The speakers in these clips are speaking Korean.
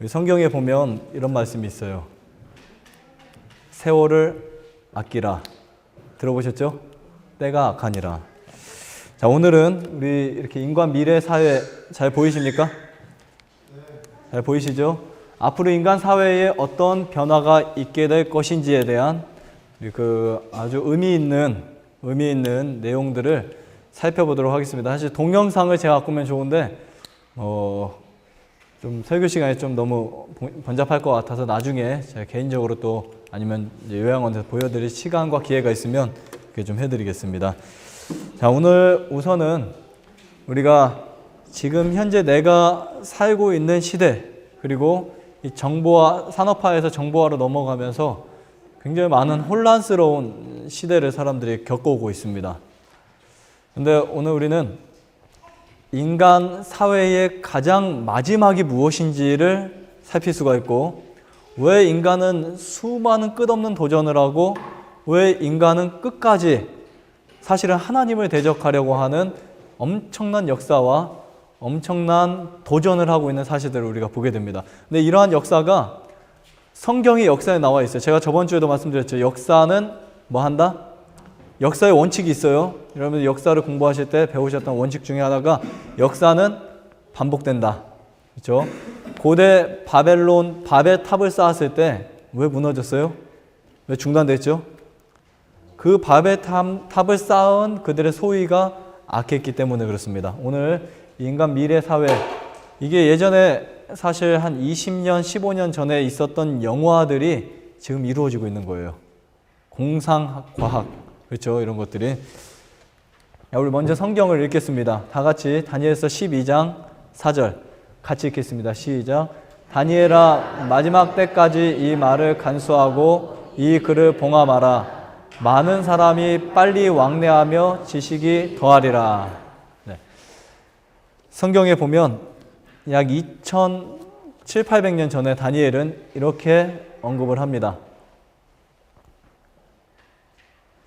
우리 성경에 보면 이런 말씀이 있어요. 세월을 아끼라. 들어보셨죠? 때가 악하니라. 자, 오늘은 우리 이렇게 인간 미래 사회 잘 보이십니까? 잘 보이시죠? 앞으로 인간 사회에 어떤 변화가 있게 될 것인지에 대한 그 아주 의미 있는 내용들을 살펴보도록 하겠습니다. 사실 동영상을 제가 갖고 오면 좋은데 좀 설교 시간이 좀 너무 번잡할 것 같아서 나중에 제가 개인적으로 또 아니면 요양원에서 보여드릴 시간과 기회가 있으면 그렇게 좀 해드리겠습니다. 자, 오늘 우선은 우리가 지금 현재 내가 살고 있는 시대, 그리고 이 정보화, 산업화에서 정보화로 넘어가면서 굉장히 많은 혼란스러운 시대를 사람들이 겪어오고 있습니다. 근데 오늘 우리는 인간 사회의 가장 마지막이 무엇인지를 살필 수가 있고, 왜 인간은 수많은 끝없는 도전을 하고, 왜 인간은 끝까지 사실은 하나님을 대적하려고 하는 엄청난 역사와 엄청난 도전을 하고 있는 사실들을 우리가 보게 됩니다. 근데 이러한 역사가 성경의 역사에 나와 있어요. 제가 저번 주에도 말씀드렸죠. 역사는 뭐 한다? 역사의 원칙이 있어요. 여러분 역사를 공부하실 때 배우셨던 원칙 중에 하나가 역사는 반복된다. 그렇죠? 고대 바벨 탑을 쌓았을 때 왜 무너졌어요? 왜 중단됐죠? 그 바벨 탑을 쌓은 그들의 소위가 악했기 때문에 그렇습니다. 오늘 인간 미래 사회, 이게 예전에 사실 한 20년, 15년 전에 있었던 영화들이 지금 이루어지고 있는 거예요. 공상학, 과학, 그렇죠? 이런 것들이. 우리 먼저 성경을 읽겠습니다. 다 같이 다니엘서 12장 4절 같이 읽겠습니다. 시작. 다니엘아, 마지막 때까지 이 말을 간수하고 이 글을 봉함하라. 많은 사람이 빨리 왕래하며 지식이 더하리라. 네. 성경에 보면 약 2,700~800년 전에 다니엘은 이렇게 언급을 합니다.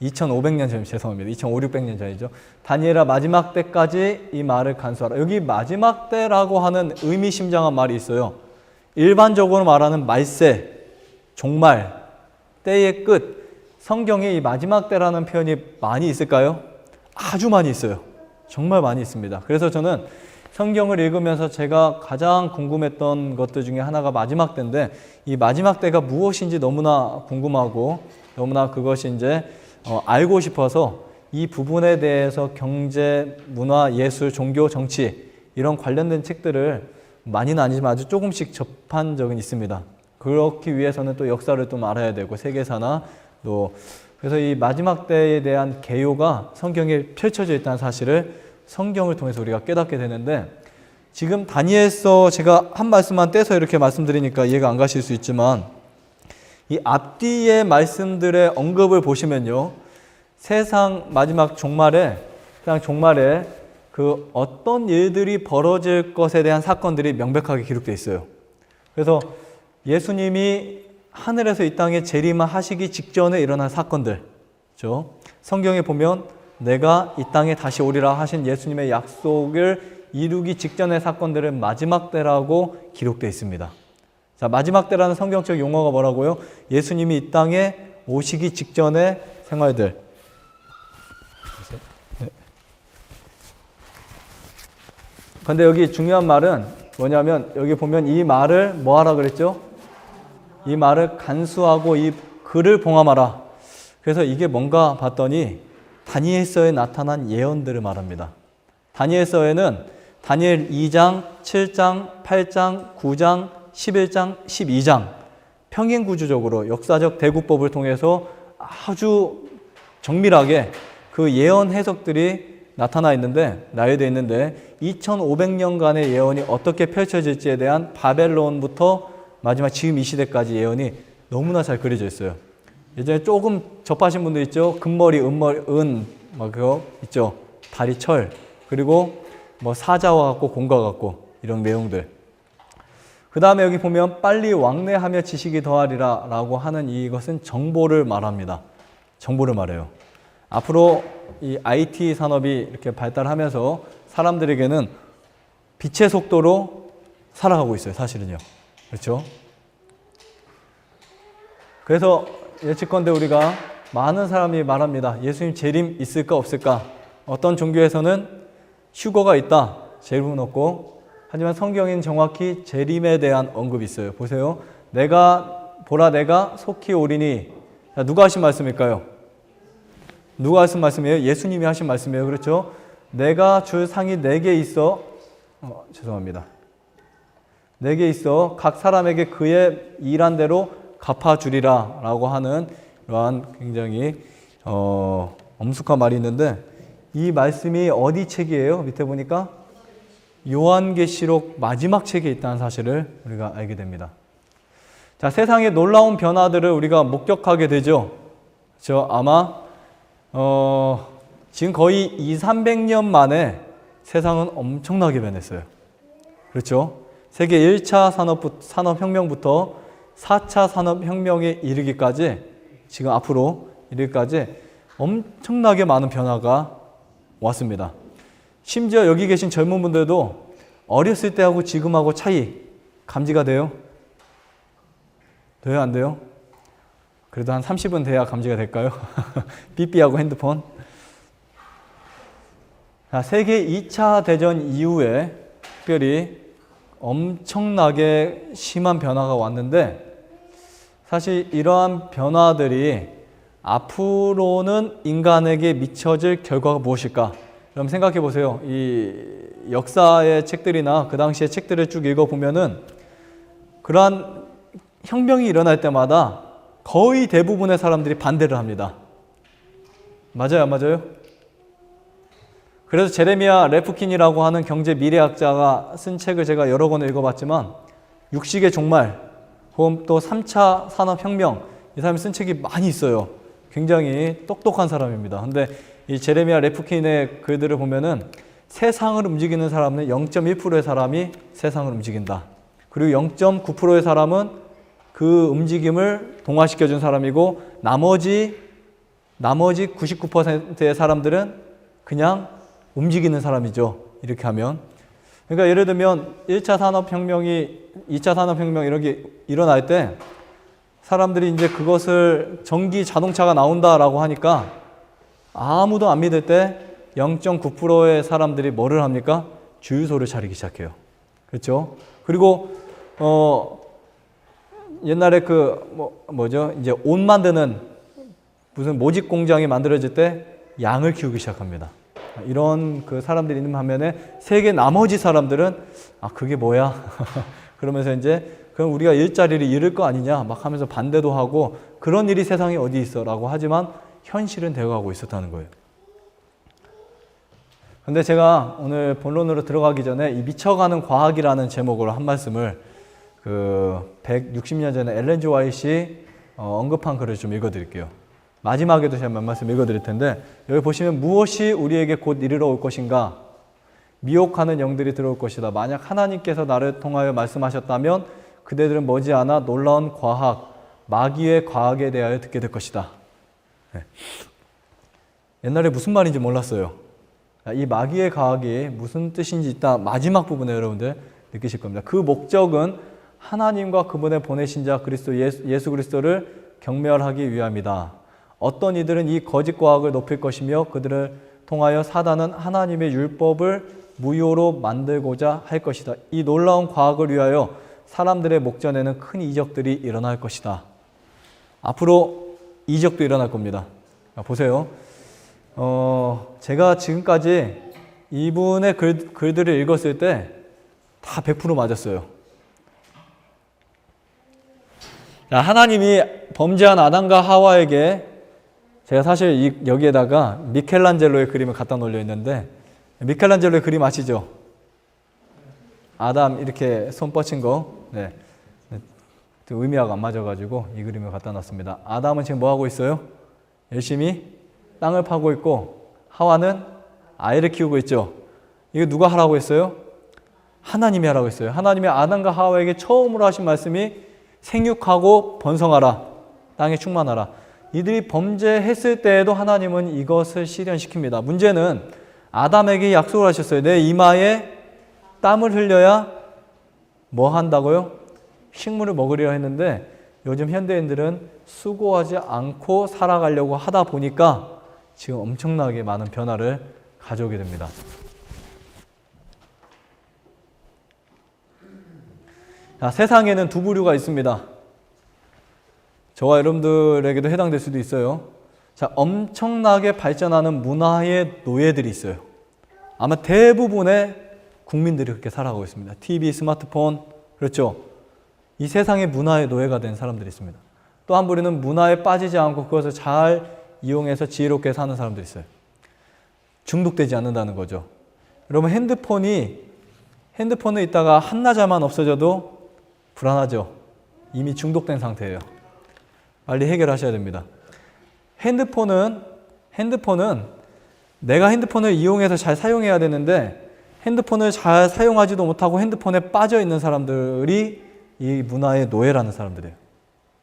2,500년 전, 죄송합니다. 2,500~600년 전이죠. 다니엘아, 마지막 때까지 이 말을 간수하라. 여기 마지막 때라고 하는 의미심장한 말이 있어요. 일반적으로 말하는 말세, 종말, 때의 끝. 성경에 이 마지막 때라는 표현이 많이 있을까요? 아주 많이 있어요. 정말 많이 있습니다. 그래서 저는 성경을 읽으면서 제가 가장 궁금했던 것들 중에 하나가 마지막 때인데, 이 마지막 때가 무엇인지 너무나 궁금하고 너무나 그것이 이제 알고 싶어서 이 부분에 대해서 경제, 문화, 예술, 종교, 정치 이런 관련된 책들을 많이는 아니지만 아주 조금씩 접한 적은 있습니다. 그렇기 위해서는 또 역사를 좀 알아야 되고 세계사나 또 그래서 이 마지막 때에 대한 개요가 성경에 펼쳐져 있다는 사실을 성경을 통해서 우리가 깨닫게 되는데, 지금 다니엘서 제가 한 말씀만 떼서 이렇게 말씀드리니까 이해가 안 가실 수 있지만 이 앞뒤의 말씀들의 언급을 보시면요, 세상 마지막 종말에 그 어떤 일들이 벌어질 것에 대한 사건들이 명백하게 기록되어 있어요. 그래서 예수님이 하늘에서 이 땅에 재림하시기 직전에 일어난 사건들, 그렇죠? 성경에 보면 내가 이 땅에 다시 오리라 하신 예수님의 약속을 이루기 직전의 사건들은 마지막 때라고 기록되어 있습니다. 자, 마지막 때라는 성경적 용어가 뭐라고요? 예수님이 이 땅에 오시기 직전의 생활들. 근데 여기 중요한 말은 뭐냐면, 여기 보면 이 말을 뭐 하라 그랬죠? 이 말을 간수하고 이 글을 봉함하라. 그래서 이게 뭔가 봤더니 다니엘서에 나타난 예언들을 말합니다. 다니엘서에는 다니엘 2장, 7장, 8장, 9장, 11장, 12장 평행구조적으로 역사적 대구법을 통해서 아주 정밀하게 그 예언 해석들이 나타나 있는데, 나열되어 있는데 2500년간의 예언이 어떻게 펼쳐질지에 대한 바벨론부터 마지막 지금 이 시대까지 예언이 너무나 잘 그려져 있어요. 예전에 조금 접하신 분들 있죠? 금머리, 은머리, 막 그거 있죠? 다리 철, 그리고 뭐 사자와 같고 곰과 같고 이런 내용들. 그 다음에 여기 보면 빨리 왕래하며 지식이 더하리라 라고 하는 이것은 정보를 말합니다. 정보를 말해요. 앞으로 이 IT 산업이 이렇게 발달하면서 사람들에게는 빛의 속도로 살아가고 있어요. 사실은요. 그렇죠? 그래서 예측컨대 우리가 많은 사람이 말합니다. 예수님 재림 있을까 없을까? 어떤 종교에서는 휴거가 있다. 재림은 없고. 하지만 성경에는 정확히 재림에 대한 언급이 있어요. 보세요. 내가 속히 오리니. 자, 누가 하신 말씀일까요? 누가 하신 말씀이에요? 예수님이 하신 말씀이에요. 그렇죠? 내가 줄 상이 내게 있어. 죄송합니다. 내게 있어 각 사람에게 그의 일한 대로 갚아주리라 라고 하는 이러한 굉장히 엄숙한 말이 있는데, 이 말씀이 어디 책이에요? 밑에 보니까 요한계시록 마지막 책에 있다는 사실을 우리가 알게 됩니다. 자, 세상의 놀라운 변화들을 우리가 목격하게 되죠. 그렇죠? 아마 지금 거의 200~300년 만에 세상은 엄청나게 변했어요. 그렇죠? 세계 1차 산업혁명부터 4차 산업혁명에 이르기까지, 지금 앞으로 이르기까지 엄청나게 많은 변화가 왔습니다. 심지어 여기 계신 젊은 분들도 어렸을 때하고 지금하고 차이 감지가 돼요? 돼요? 안 돼요? 그래도 한 30은 돼야 감지가 될까요? 삐삐하고 핸드폰. 자, 세계 2차 대전 이후에 특별히 엄청나게 심한 변화가 왔는데, 사실 이러한 변화들이 앞으로는 인간에게 미쳐질 결과가 무엇일까? 그럼 생각해 보세요. 이 역사의 책들이나 그 당시의 책들을 쭉 읽어보면은 그러한 혁명이 일어날 때마다 거의 대부분의 사람들이 반대를 합니다. 맞아요, 안 맞아요? 그래서 제레미야 레프킨이라고 하는 경제 미래학자가 쓴 책을 제가 여러 권 읽어봤지만, 육식의 종말, 혹은 또 3차 산업혁명, 이 사람이 쓴 책이 많이 있어요. 굉장히 똑똑한 사람입니다. 근데 이 제레미야 레프킨의 글들을 보면은 세상을 움직이는 사람은 0.1%의 사람이 세상을 움직인다. 그리고 0.9%의 사람은 그 움직임을 동화시켜준 사람이고, 나머지 99%의 사람들은 그냥 움직이는 사람이죠. 이렇게 하면. 그러니까 예를 들면 1차 산업혁명이 2차 산업혁명 이렇게 일어날 때 사람들이 이제 그것을 전기 자동차가 나온다라고 하니까 아무도 안 믿을 때 0.9%의 사람들이 뭐를 합니까? 주유소를 차리기 시작해요. 그렇죠? 그리고 옛날에 이제 옷 만드는 무슨 모직 공장이 만들어질 때 양을 키우기 시작합니다. 이런 그 사람들이 있는 반면에 세계 나머지 사람들은 그게 뭐야? 그러면서 이제 그럼 우리가 일자리를 잃을 거 아니냐 막 하면서 반대도 하고, 그런 일이 세상에 어디 있어 라고 하지만 현실은 되어가고 있었다는 거예요. 근데 제가 오늘 본론으로 들어가기 전에 이 미쳐가는 과학이라는 제목으로 한 말씀을 160년 전에 엘렌 G. 화이트이 언급한 글을 좀 읽어드릴게요. 마지막에도 제가 몇 말씀 읽어드릴 텐데, 여기 보시면 무엇이 우리에게 곧 이르러 올 것인가? 미혹하는 영들이 들어올 것이다. 만약 하나님께서 나를 통하여 말씀하셨다면 그대들은 머지않아 놀라운 과학, 마귀의 과학에 대하여 듣게 될 것이다. 네. 옛날에 무슨 말인지 몰랐어요. 이 마귀의 과학이 무슨 뜻인지 이따 마지막 부분에 여러분들 느끼실 겁니다. 그 목적은 하나님과 그분의 보내신 자 예수 그리스도를 경멸하기 위함이다. 어떤 이들은 이 거짓 과학을 높일 것이며 그들을 통하여 사단은 하나님의 율법을 무효로 만들고자 할 것이다. 이 놀라운 과학을 위하여 사람들의 목전에는 큰 이적들이 일어날 것이다. 앞으로 이적도 일어날 겁니다. 보세요. 제가 지금까지 이분의 글들을 읽었을 때 다 100% 맞았어요. 하나님이 범죄한 아담과 하와에게, 제가 사실 여기에다가 미켈란젤로의 그림을 갖다 놓으려 했는데, 미켈란젤로의 그림 아시죠? 아담 이렇게 손 뻗친 거. 네. 의미하고 안 맞아가지고 이 그림을 갖다 놨습니다. 아담은 지금 뭐 하고 있어요? 열심히 땅을 파고 있고, 하와는 아이를 키우고 있죠. 이거 누가 하라고 했어요? 하나님이 하라고 했어요. 하나님이 아담과 하와에게 처음으로 하신 말씀이 생육하고 번성하라, 땅에 충만하라. 이들이 범죄했을 때에도 하나님은 이것을 실현시킵니다. 문제는 아담에게 약속을 하셨어요. 내 이마에 땀을 흘려야 뭐 한다고요? 식물을 먹으려 했는데 요즘 현대인들은 수고하지 않고 살아가려고 하다 보니까 지금 엄청나게 많은 변화를 가져오게 됩니다. 자, 세상에는 두 부류가 있습니다. 저와 여러분들에게도 해당될 수도 있어요. 자, 엄청나게 발전하는 문화의 노예들이 있어요. 아마 대부분의 국민들이 그렇게 살아가고 있습니다. TV, 스마트폰, 그렇죠? 이 세상의 문화의 노예가 된 사람들이 있습니다. 또 한 부류는 문화에 빠지지 않고 그것을 잘 이용해서 지혜롭게 사는 사람들이 있어요. 중독되지 않는다는 거죠. 여러분 핸드폰을 있다가 한나절만 없어져도 불안하죠. 이미 중독된 상태예요. 빨리 해결하셔야 됩니다. 핸드폰은 내가 핸드폰을 이용해서 잘 사용해야 되는데 핸드폰을 잘 사용하지도 못하고 핸드폰에 빠져 있는 사람들이 이 문화의 노예라는 사람들이에요.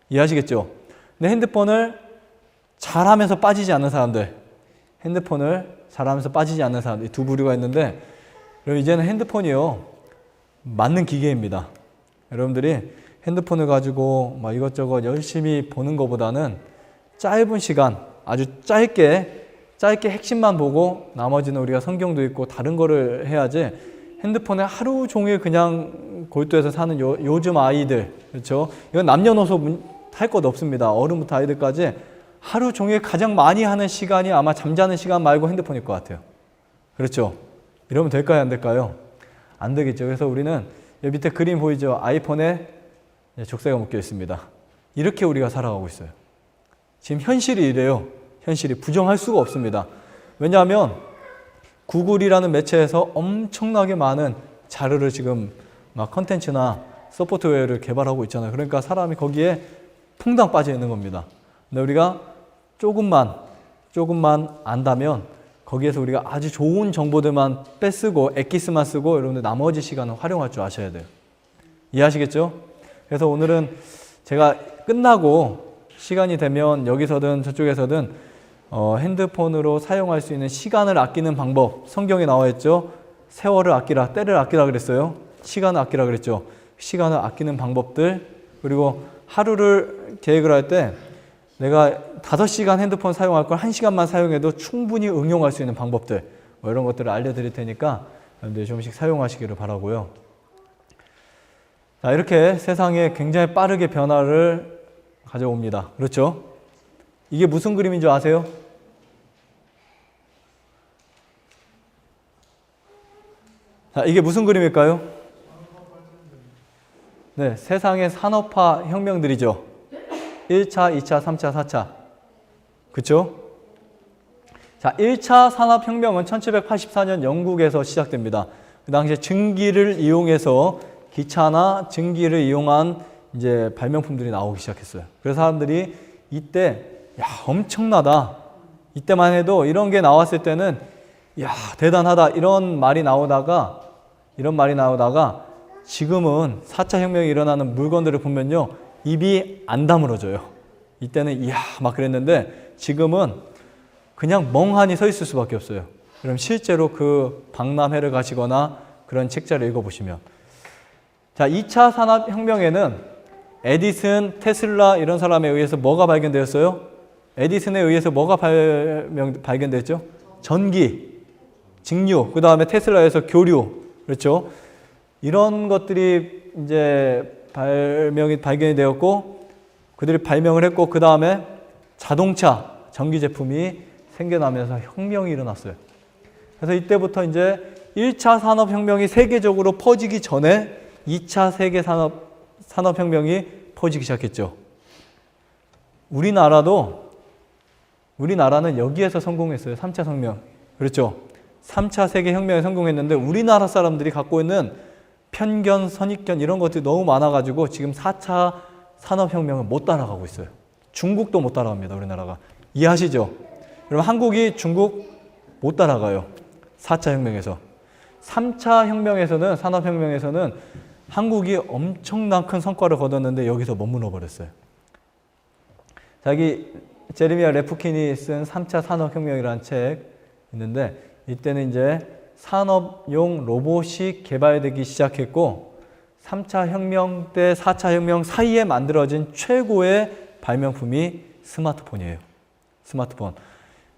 이해하시겠죠? 근데 핸드폰을 잘하면서 빠지지 않는 사람들, 이 두 부류가 있는데, 그럼 이제는 핸드폰이요, 맞는 기계입니다. 여러분들이 핸드폰을 가지고 막 이것저것 열심히 보는 것보다는 짧은 시간, 아주 짧게 핵심만 보고 나머지는 우리가 성경도 읽고 다른 거를 해야지, 핸드폰에 하루 종일 그냥 골두에서 사는 요즘 아이들, 그렇죠? 이건 남녀노소 할 것 없습니다. 어른부터 아이들까지 하루 종일 가장 많이 하는 시간이 아마 잠자는 시간 말고 핸드폰일 것 같아요. 그렇죠? 이러면 될까요? 안 될까요? 안 되겠죠. 그래서 우리는 여기 밑에 그림 보이죠? 아이폰에 족쇄가 묶여 있습니다. 이렇게 우리가 살아가고 있어요. 지금 현실이 이래요. 현실이 부정할 수가 없습니다. 왜냐하면 구글이라는 매체에서 엄청나게 많은 자료를 지금 막 컨텐츠나 소프트웨어를 개발하고 있잖아요. 그러니까 사람이 거기에 퐁당 빠져 있는 겁니다. 근데 우리가 조금만 안다면 거기에서 우리가 아주 좋은 정보들만 빼쓰고 엑기스만 쓰고 여러분들 나머지 시간을 활용할 줄 아셔야 돼요. 이해하시겠죠? 그래서 오늘은 제가 끝나고 시간이 되면 여기서든 저쪽에서든 핸드폰으로 사용할 수 있는 시간을 아끼는 방법, 성경에 나와 있죠. 세월을 아끼라, 때를 아끼라 그랬어요. 시간을 아끼라 그랬죠. 시간을 아끼는 방법들, 그리고 하루를 계획을 할 때 내가 5시간 핸드폰 사용할 걸 1시간만 사용해도 충분히 응용할 수 있는 방법들, 뭐 이런 것들을 알려드릴 테니까 여러분들 조금씩 사용하시기를 바라고요. 자, 이렇게 세상에 굉장히 빠르게 변화를 가져옵니다. 그렇죠? 이게 무슨 그림인 줄 아세요? 자, 이게 무슨 그림일까요? 네, 세상의 산업화 혁명들이죠. 1차, 2차, 3차, 4차. 그렇죠? 자, 1차 산업혁명은 1784년 영국에서 시작됩니다. 그 당시에 증기를 이용해서 기차나 증기를 이용한 이제 발명품들이 나오기 시작했어요. 그래서 사람들이 이때 야, 엄청나다. 이때만 해도 이런 게 나왔을 때는 야, 대단하다. 이런 말이 나오다가 지금은 4차 혁명이 일어나는 물건들을 보면요. 입이 안 다물어져요. 이때는 이야 막 그랬는데 지금은 그냥 멍하니 서 있을 수밖에 없어요. 그럼 실제로 그 박람회를 가시거나 그런 책자를 읽어보시면, 자, 2차 산업혁명에는 에디슨, 테슬라 이런 사람에 의해서 뭐가 발견되었어요? 에디슨에 의해서 뭐가 발견됐죠? 전기, 직류, 그 다음에 테슬라에서 교류, 그렇죠? 이런 것들이 이제 발견이 되었고, 그들이 발명을 했고, 그 다음에 자동차, 전기 제품이 생겨나면서 혁명이 일어났어요. 그래서 이때부터 이제 1차 산업혁명이 세계적으로 퍼지기 전에 2차 세계 산업혁명이 퍼지기 시작했죠. 우리나라는 여기에서 성공했어요. 3차 혁명. 그렇죠? 3차 세계혁명에 성공했는데 우리나라 사람들이 갖고 있는 편견, 선입견 이런 것들이 너무 많아가지고 지금 4차 산업혁명을 못 따라가고 있어요. 중국도 못 따라갑니다. 우리나라가. 이해하시죠? 여러분 한국이 중국 못 따라가요. 4차 혁명에서. 3차 혁명에서는, 산업혁명에서는 한국이 엄청난 큰 성과를 거뒀는데 여기서 머물러 버렸어요. 자기 제레미야 레프킨이 쓴 3차 산업혁명이라는 책 있는데 이때는 이제 산업용 로봇이 개발되기 시작했고 3차 혁명 때 4차 혁명 사이에 만들어진 최고의 발명품이 스마트폰이에요. 스마트폰.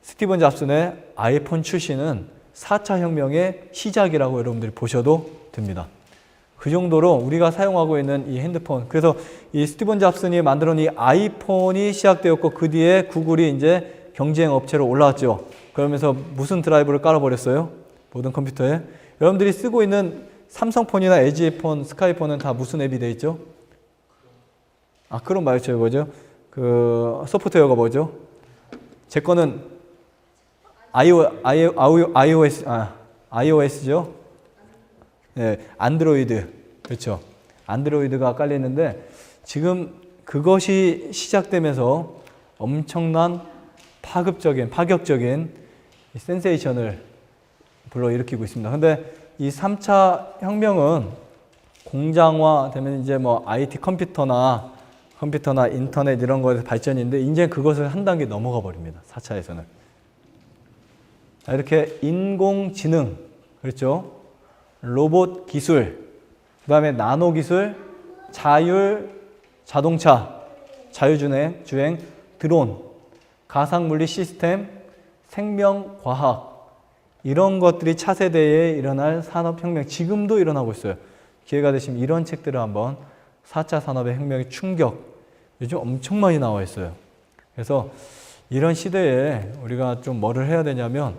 스티븐 잡슨의 아이폰 출시는 4차 혁명의 시작이라고 여러분들이 보셔도 됩니다. 그 정도로 우리가 사용하고 있는 이 핸드폰. 그래서 이 스티븐 잡슨이 만들어낸 이 아이폰이 시작되었고 그 뒤에 구글이 이제 경쟁 업체로 올라왔죠. 그러면서 무슨 드라이브를 깔아버렸어요? 모든 컴퓨터에. 여러분들이 쓰고 있는 삼성폰이나 LG폰, 스카이폰은 다 무슨 앱이 되어 있죠? 크롬 말이죠. 뭐죠? 그 소프트웨어가 뭐죠? 제 거는 iOS죠? 네, 안드로이드. 그렇죠. 안드로이드가 깔리는데 지금 그것이 시작되면서 엄청난 파격적인 센세이션을 불러일으키고 있습니다. 근데 이 3차 혁명은 공장화 되면 이제 뭐 IT 컴퓨터나 인터넷 이런 거에서 발전인데 이제 그것을 한 단계 넘어가 버립니다. 4차에서는. 자, 이렇게 인공지능, 그렇죠? 로봇 기술, 그 다음에 나노 기술, 자동차, 자율주행, 드론, 가상물리 시스템, 생명과학 이런 것들이 차세대에 일어날 산업혁명 지금도 일어나고 있어요. 기회가 되시면 이런 책들을 한번 4차 산업의 혁명의 충격 요즘 엄청 많이 나와 있어요. 그래서 이런 시대에 우리가 좀 뭐를 해야 되냐면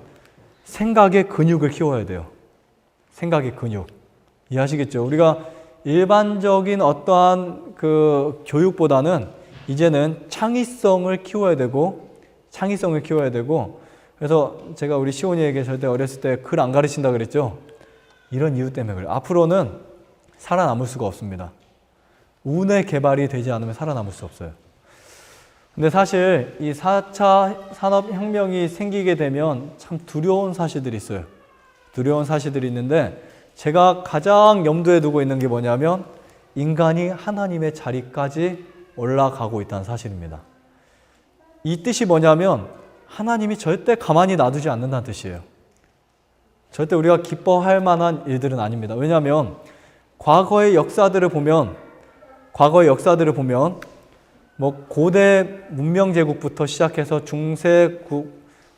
생각의 근육을 키워야 돼요. 생각의 근육. 이해하시겠죠? 우리가 일반적인 어떠한 그 교육보다는 이제는 창의성을 키워야 되고 그래서 제가 우리 시온이에게 절대 어렸을 때 글 안 가르친다 그랬죠? 이런 이유 때문에 그래요. 앞으로는 살아남을 수가 없습니다. 운의 개발이 되지 않으면 살아남을 수 없어요. 근데 사실 이 4차 산업혁명이 생기게 되면 참 두려운 사실들이 있어요. 두려운 사실들이 있는데 제가 가장 염두에 두고 있는 게 뭐냐면 인간이 하나님의 자리까지 올라가고 있다는 사실입니다. 이 뜻이 뭐냐면 하나님이 절대 가만히 놔두지 않는다는 뜻이에요. 절대 우리가 기뻐할 만한 일들은 아닙니다. 왜냐하면 과거의 역사들을 보면 뭐 고대 문명 제국부터 시작해서 중세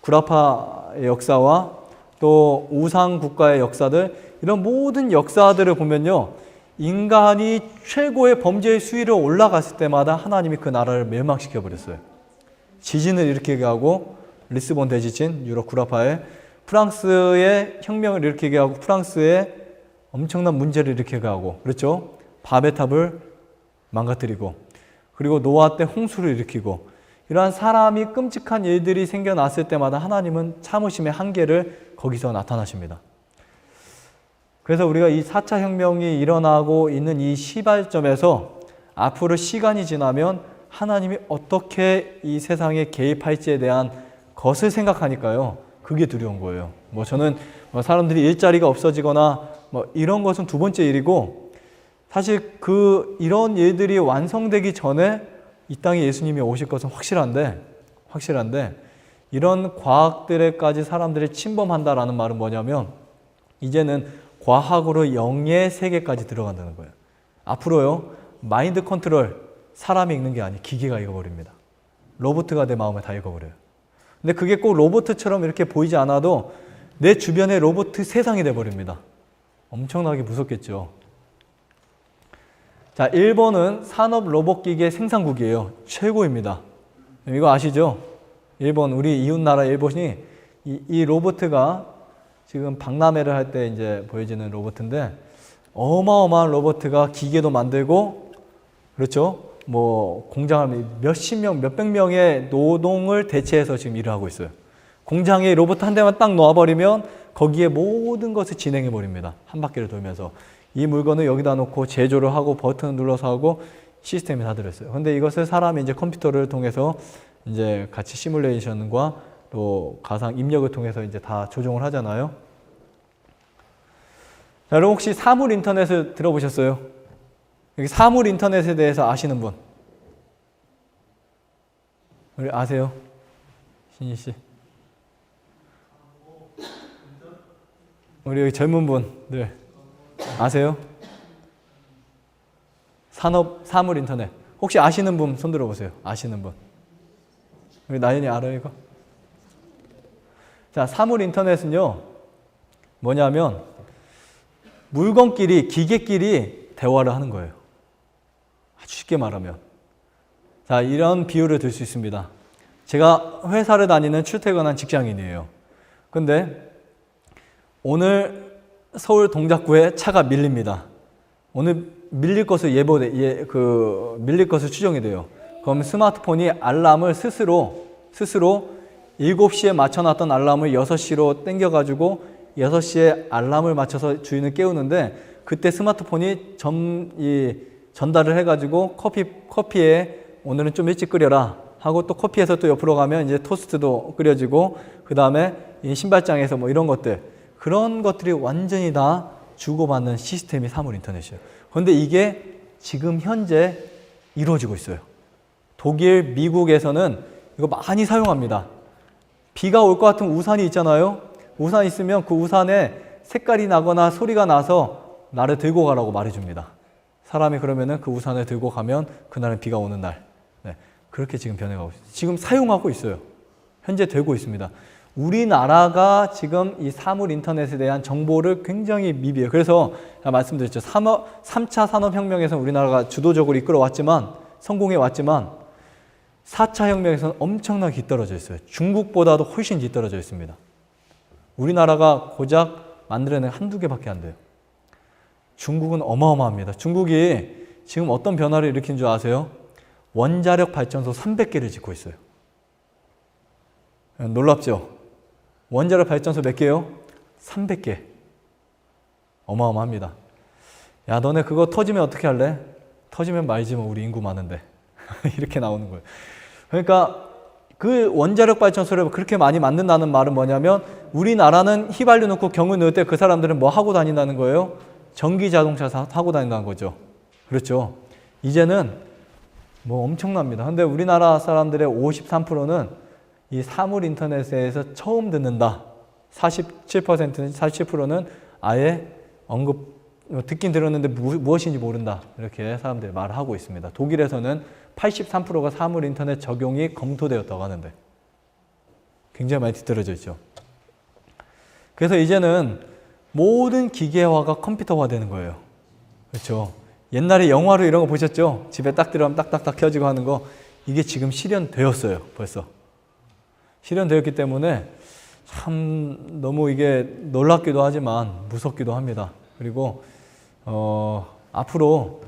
구라파의 역사와 또 우상 국가의 역사들 이런 모든 역사들을 보면요. 인간이 최고의 범죄의 수위로 올라갔을 때마다 하나님이 그 나라를 멸망시켜 버렸어요. 지진을 일으키게 하고 리스본 대지진, 유럽 구라파에 프랑스의 혁명을 일으키게 하고 프랑스에 엄청난 문제를 일으키게 하고 그렇죠? 바베탑을 망가뜨리고 그리고 노아 때 홍수를 일으키고 이러한 사람이 끔찍한 일들이 생겨났을 때마다 하나님은 참으심의 한계를 거기서 나타나십니다. 그래서 우리가 이 4차 혁명이 일어나고 있는 이 시발점에서 앞으로 시간이 지나면 하나님이 어떻게 이 세상에 개입할지에 대한 것을 생각하니까요. 그게 두려운 거예요. 뭐 저는 사람들이 일자리가 없어지거나 뭐 이런 것은 두 번째 일이고 사실 이런 일들이 완성되기 전에 이 땅에 예수님이 오실 것은 확실한데 이런 과학들에까지 사람들이 침범한다라는 말은 뭐냐면 이제는 과학으로 영의 세계까지 들어간다는 거예요. 앞으로요. 마인드 컨트롤 사람이 읽는 게 아니에요. 기계가 읽어버립니다. 로봇가 내 마음을 다 읽어버려요. 근데 그게 꼭 로봇처럼 이렇게 보이지 않아도 내 주변에 로봇 세상이 돼버립니다. 엄청나게 무섭겠죠. 자, 일본은 산업 로봇기계 생산국이에요. 최고입니다. 이거 아시죠? 일본, 우리 이웃나라 일본이 이 로봇가 지금 박람회를 할 때 이제 보여지는 로봇인데 어마어마한 로봇가 기계도 만들고 그렇죠? 뭐 공장을 몇십 명, 몇백 명의 노동을 대체해서 지금 일을 하고 있어요. 공장에 로봇 한 대만 딱 놓아버리면 거기에 모든 것을 진행해 버립니다. 한 바퀴를 돌면서 이 물건을 여기다 놓고 제조를 하고 버튼을 눌러서 하고 시스템이 다 들어있어요. 근데 이것을 사람이 이제 컴퓨터를 통해서 이제 같이 시뮬레이션과 또 가상 입력을 통해서 이제 다 조종을 하잖아요. 자, 여러분 혹시 사물 인터넷을 들어보셨어요? 여기 사물 인터넷에 대해서 아시는 분? 우리 아세요? 신희 씨. 우리 여기 젊은 분들 아세요? 사물 인터넷. 혹시 아시는 분 손 들어보세요. 아시는 분. 우리 나연이 알아요, 이거? 자, 사물 인터넷은요, 뭐냐면, 물건끼리, 기계끼리 대화를 하는 거예요. 아주 쉽게 말하면. 자, 이런 비유를 들 수 있습니다. 제가 회사를 다니는 출퇴근한 직장인이에요. 근데 오늘 서울 동작구에 차가 밀립니다. 오늘 밀릴 것을 밀릴 것을 추정이 돼요. 그럼 스마트폰이 알람을 스스로 7시에 맞춰놨던 알람을 6시로 땡겨가지고 6시에 알람을 맞춰서 주인을 깨우는데 그때 스마트폰이 전달을 해가지고 커피에 오늘은 좀 일찍 끓여라 하고 또 커피에서 또 옆으로 가면 이제 토스트도 끓여지고 그 다음에 이 신발장에서 뭐 이런 것들 그런 것들이 완전히 다 주고받는 시스템이 사물 인터넷이에요. 그런데 이게 지금 현재 이루어지고 있어요. 독일, 미국에서는 이거 많이 사용합니다. 비가 올 것 같은 우산이 있잖아요. 우산 있으면 그 우산에 색깔이 나거나 소리가 나서 나를 들고 가라고 말해줍니다. 사람이 그러면은 그 우산을 들고 가면 그날은 비가 오는 날. 네, 그렇게 지금 변해가고 있어요. 지금 사용하고 있어요. 현재 되고 있습니다. 우리나라가 지금 이 사물 인터넷에 대한 정보를 굉장히 미비해요. 그래서 말씀드렸죠. 3차 산업혁명에서 우리나라가 주도적으로 이끌어왔지만 성공해 왔지만 4차 혁명에서는 엄청나게 뒤떨어져 있어요. 중국보다도 훨씬 뒤떨어져 있습니다. 우리나라가 고작 만들어낸 한두 개밖에 안 돼요. 중국은 어마어마합니다. 중국이 지금 어떤 변화를 일으킨 줄 아세요? 원자력 발전소 300개를 짓고 있어요. 놀랍죠? 원자력 발전소 몇 개요? 300개. 어마어마합니다. 야, 너네 그거 터지면 어떻게 할래? 터지면 말지 뭐, 우리 인구 많은데. 이렇게 나오는 거예요. 그러니까 그 원자력 발전소를 그렇게 많이 만든다는 말은 뭐냐면 우리나라는 휘발유 넣고 경유 넣을 때 그 사람들은 뭐 하고 다닌다는 거예요? 전기 자동차 타고 다닌다는 거죠. 그렇죠. 이제는 뭐 엄청납니다. 근데 우리나라 사람들의 53%는 이 사물 인터넷에서 처음 듣는다. 47%는 47%는 아예 듣긴 들었는데 무엇인지 모른다. 이렇게 사람들이 말을 하고 있습니다. 독일에서는 83%가 사물 인터넷 적용이 검토되었다고 하는데 굉장히 많이 뒤떨어져 있죠. 그래서 이제는 모든 기계화가 컴퓨터화 되는 거예요. 그렇죠. 옛날에 영화로 이런 거 보셨죠? 집에 딱 들어가면 딱딱딱 켜지고 하는 거. 이게 지금 실현되었어요. 벌써. 실현되었기 때문에 참 너무 이게 놀랍기도 하지만 무섭기도 합니다. 그리고 앞으로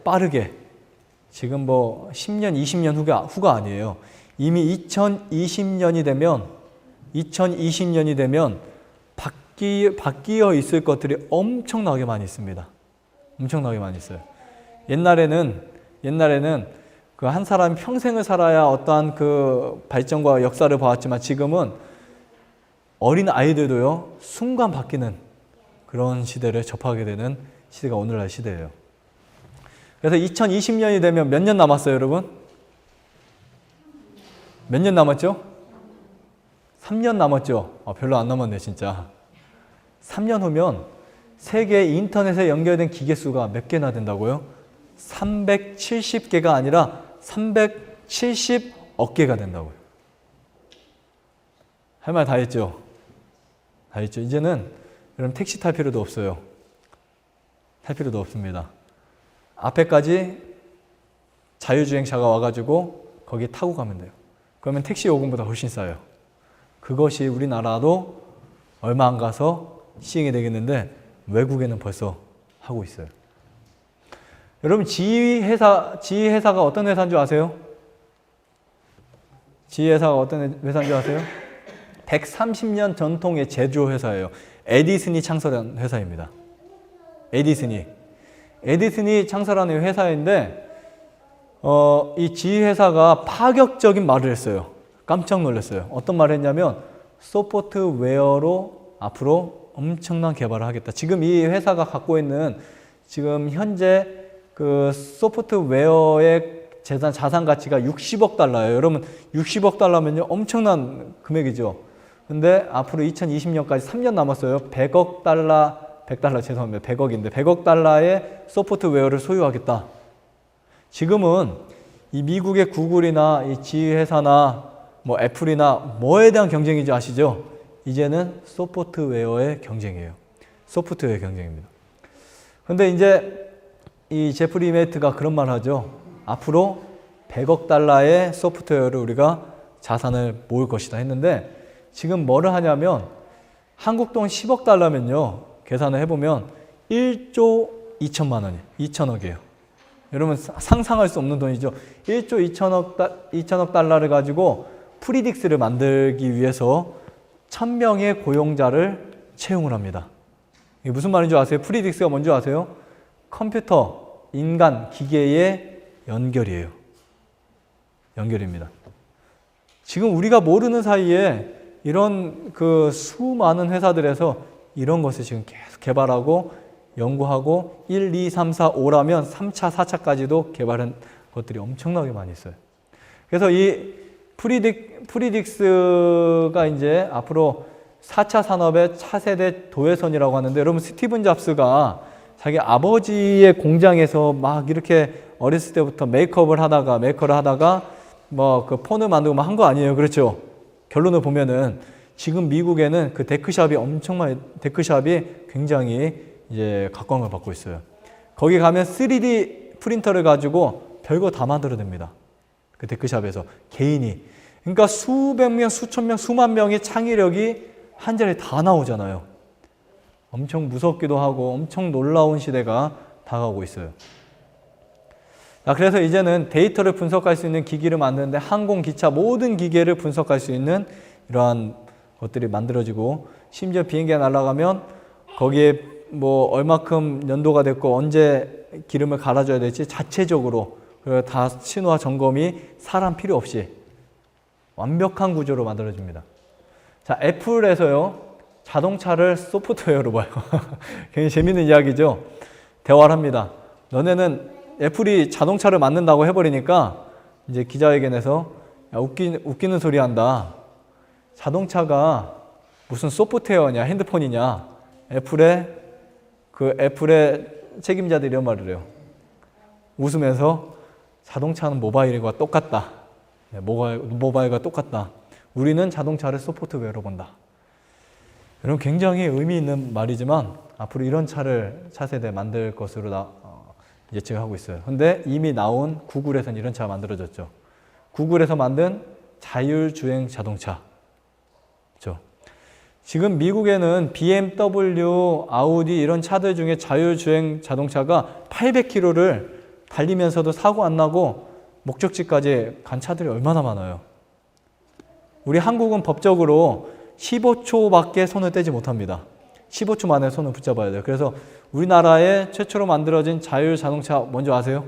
빠르게 지금 뭐 10년, 20년 후가 아니에요. 이미 2020년이 되면 바뀌어 있을 것들이 엄청나게 많이 있습니다. 엄청나게 많이 있어요. 옛날에는 그 한 사람이 평생을 살아야 어떠한 그 발전과 역사를 봐왔지만 지금은 어린 아이들도요, 순간 바뀌는 그런 시대를 접하게 되는 시대가 오늘날 시대예요. 그래서 2020년이 되면 몇 년 남았어요, 여러분? 몇 년 남았죠? 3년 남았죠? 별로 안 남았네, 진짜. 3년 후면 세계 인터넷에 연결된 기계 수가 몇 개나 된다고요? 370개가 아니라 370억 개가 된다고요. 할 말 다 했죠? 다 했죠. 이제는 여러분 택시 탈 필요도 없어요. 탈 필요도 없습니다. 앞에까지 자율주행차가 와가지고 거기 타고 가면 돼요. 그러면 택시 요금보다 훨씬 싸요. 그것이 우리나라도 얼마 안 가서 시행이 되겠는데 외국에는 벌써 하고 있어요. 여러분 지휘회사가 어떤 회사인 줄 아세요? 지휘회사가 어떤 회사인 줄 아세요? 130년 전통의 제조회사예요. 에디슨이 창설한 회사입니다. 에디슨이 창설한 회사인데 이 지휘회사가 파격적인 말을 했어요. 깜짝 놀랐어요. 어떤 말을 했냐면 소프트웨어로 앞으로 엄청난 개발을 하겠다. 지금 이 회사가 갖고 있는 지금 현재 그 소프트웨어의 자산 가치가 60억 달러예요. 여러분 60억 달러면요 엄청난 금액이죠. 근데 앞으로 2020년까지 3년 남았어요. 100억 달러 100달러 죄송합니다. 100억인데 100억 달러의 소프트웨어를 소유하겠다. 지금은 이 미국의 구글이나 이 지회사나 뭐 애플이나 뭐에 대한 경쟁인지 아시죠? 이제는 소프트웨어의 경쟁이에요. 소프트웨어의 경쟁입니다. 근데 이제 이 제프리 이메이트가 그런 말 하죠. 앞으로 100억 달러의 소프트웨어를 우리가 자산을 모을 것이다 했는데 지금 뭐를 하냐면 한국 돈 10억 달러면요. 계산을 해보면 1조 2천만 원이에요. 2천억이에요. 여러분 상상할 수 없는 돈이죠. 1조 2천억 달러를 가지고 프리딕스를 만들기 위해서 1000명의 고용자를 채용을 합니다. 이게 무슨 말인 줄 아세요? 프리딕스가 뭔지 아세요? 컴퓨터, 인간, 기계의 연결이에요. 연결입니다. 지금 우리가 모르는 사이에 이런 그 수많은 회사들에서 이런 것을 지금 계속 개발하고 연구하고 1, 2, 3, 4, 5라면 3차, 4차까지도 개발한 것들이 엄청나게 많이 있어요. 그래서 이 프리딕스가 이제 앞으로 4차 산업의 차세대 도외선이라고 하는데 여러분 스티븐 잡스가 자기 아버지의 공장에서 막 이렇게 어렸을 때부터 메이커를 하다가 뭐 그 폰을 만들고 막 한 거 아니에요. 그렇죠? 결론을 보면은 지금 미국에는 그 데크샵이 굉장히 이제 각광을 받고 있어요. 거기 가면 3D 프린터를 가지고 별거 다 만들어냅니다. 그 데크샵에서 개인이. 그러니까 수백 명, 수천 명, 수만 명의 창의력이 한 자리에 다 나오잖아요. 엄청 무섭기도 하고 엄청 놀라운 시대가 다가오고 있어요. 자, 그래서 이제는 데이터를 분석할 수 있는 기기를 만드는데 항공, 기차 모든 기계를 분석할 수 있는 이러한 것들이 만들어지고 심지어 비행기가 날아가면 거기에 뭐 얼마큼 연도가 됐고 언제 기름을 갈아줘야 될지 자체적으로 다 신호와 점검이 사람 필요 없이 완벽한 구조로 만들어집니다. 자, 애플에서요 자동차를 소프트웨어로 봐요. 굉장히 재밌는 이야기죠. 대화를 합니다. 너네는 애플이 자동차를 만든다고 해버리니까 이제 기자회견에서 야, 웃기는 소리 한다. 자동차가 무슨 소프트웨어냐 핸드폰이냐. 애플의 책임자들이 이런 말을 해요. 웃으면서 자동차는 모바일과 똑같다. 모바일과 똑같다. 우리는 자동차를 소프트웨어로 본다. 여러분 굉장히 의미 있는 말이지만 앞으로 이런 차세대 만들 것으로 예측을 하고 있어요. 근데 이미 나온 구글에서는 이런 차가 만들어졌죠. 구글에서 만든 자율주행 자동차. 그렇죠? 지금 미국에는 BMW, 아우디 이런 차들 중에 자율주행 자동차가 800km를 달리면서도 사고 안 나고 목적지까지 간 차들이 얼마나 많아요. 우리 한국은 법적으로 15초밖에 손을 떼지 못합니다. 15초 만에 손을 붙잡아야 돼요. 그래서 우리나라에 최초로 만들어진 자율자동차 뭔지 아세요?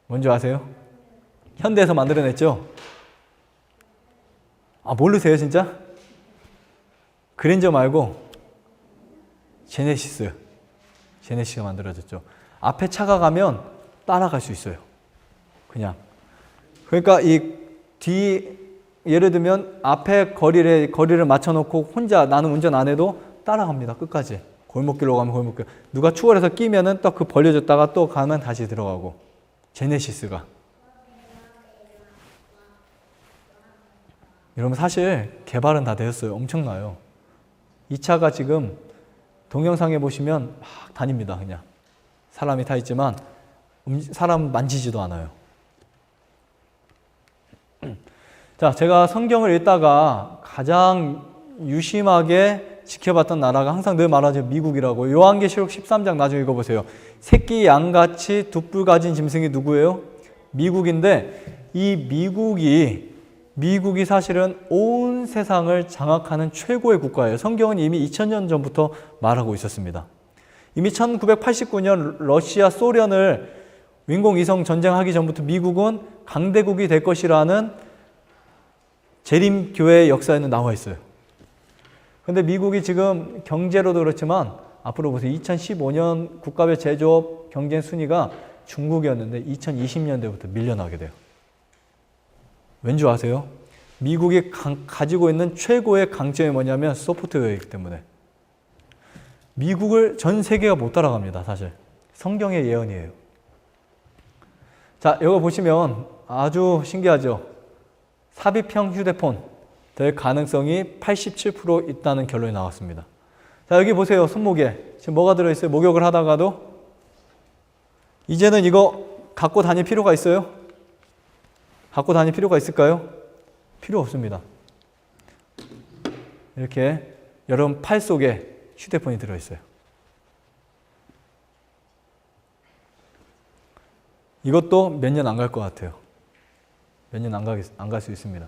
뭔지 아세요? 현대에서 만들어냈죠? 아, 모르세요 진짜? 그랜저 말고 제네시스가 만들어졌죠. 앞에 차가 가면 따라갈 수 있어요. 그냥. 그러니까 예를 들면 앞에 거리를 맞춰놓고 혼자 나는 운전 안 해도 따라갑니다. 끝까지. 골목길로 가면 골목길. 누가 추월해서 끼면은 또 그 벌려졌다가 또 가면 다시 들어가고. 제네시스가. 여러분 사실 개발은 다 되었어요. 엄청나요. 이 차가 지금 동영상에 보시면 막 다닙니다. 그냥. 사람이 타 있지만 사람 만지지도 않아요. 자, 제가 성경을 읽다가 가장 유심하게 지켜봤던 나라가 항상 늘 말하죠. 미국이라고. 요한계시록 13장 나중에 읽어보세요. 새끼 양같이 두 뿔 가진 짐승이 누구예요? 미국인데 이 미국이 사실은 온 세상을 장악하는 최고의 국가예요. 성경은 이미 2000년 전부터 말하고 있었습니다. 이미 1989년 러시아, 소련을 인공위성 전쟁하기 전부터 미국은 강대국이 될 것이라는 재림교회의 역사에는 나와 있어요. 그런데 미국이 지금 경제로도 그렇지만 앞으로 보세요. 2015년 국가별 제조업 경쟁 순위가 중국이었는데 2020년대부터 밀려나게 돼요. 왠지 아세요? 미국이 가지고 있는 최고의 강점이 뭐냐면 소프트웨어이기 때문에. 미국을 전 세계가 못 따라갑니다. 사실 성경의 예언이에요. 자, 이거 보시면 아주 신기하죠. 삽입형 휴대폰 될 가능성이 87% 있다는 결론이 나왔습니다. 자, 여기 보세요. 손목에 지금 뭐가 들어있어요? 목욕을 하다가도 이제는 이거 갖고 다닐 필요가 있어요? 갖고 다닐 필요가 있을까요? 필요 없습니다. 이렇게 여러분 팔 속에 휴대폰이 들어있어요. 이것도 몇 년 안 갈 것 같아요. 몇 년 안 갈 수 있습니다.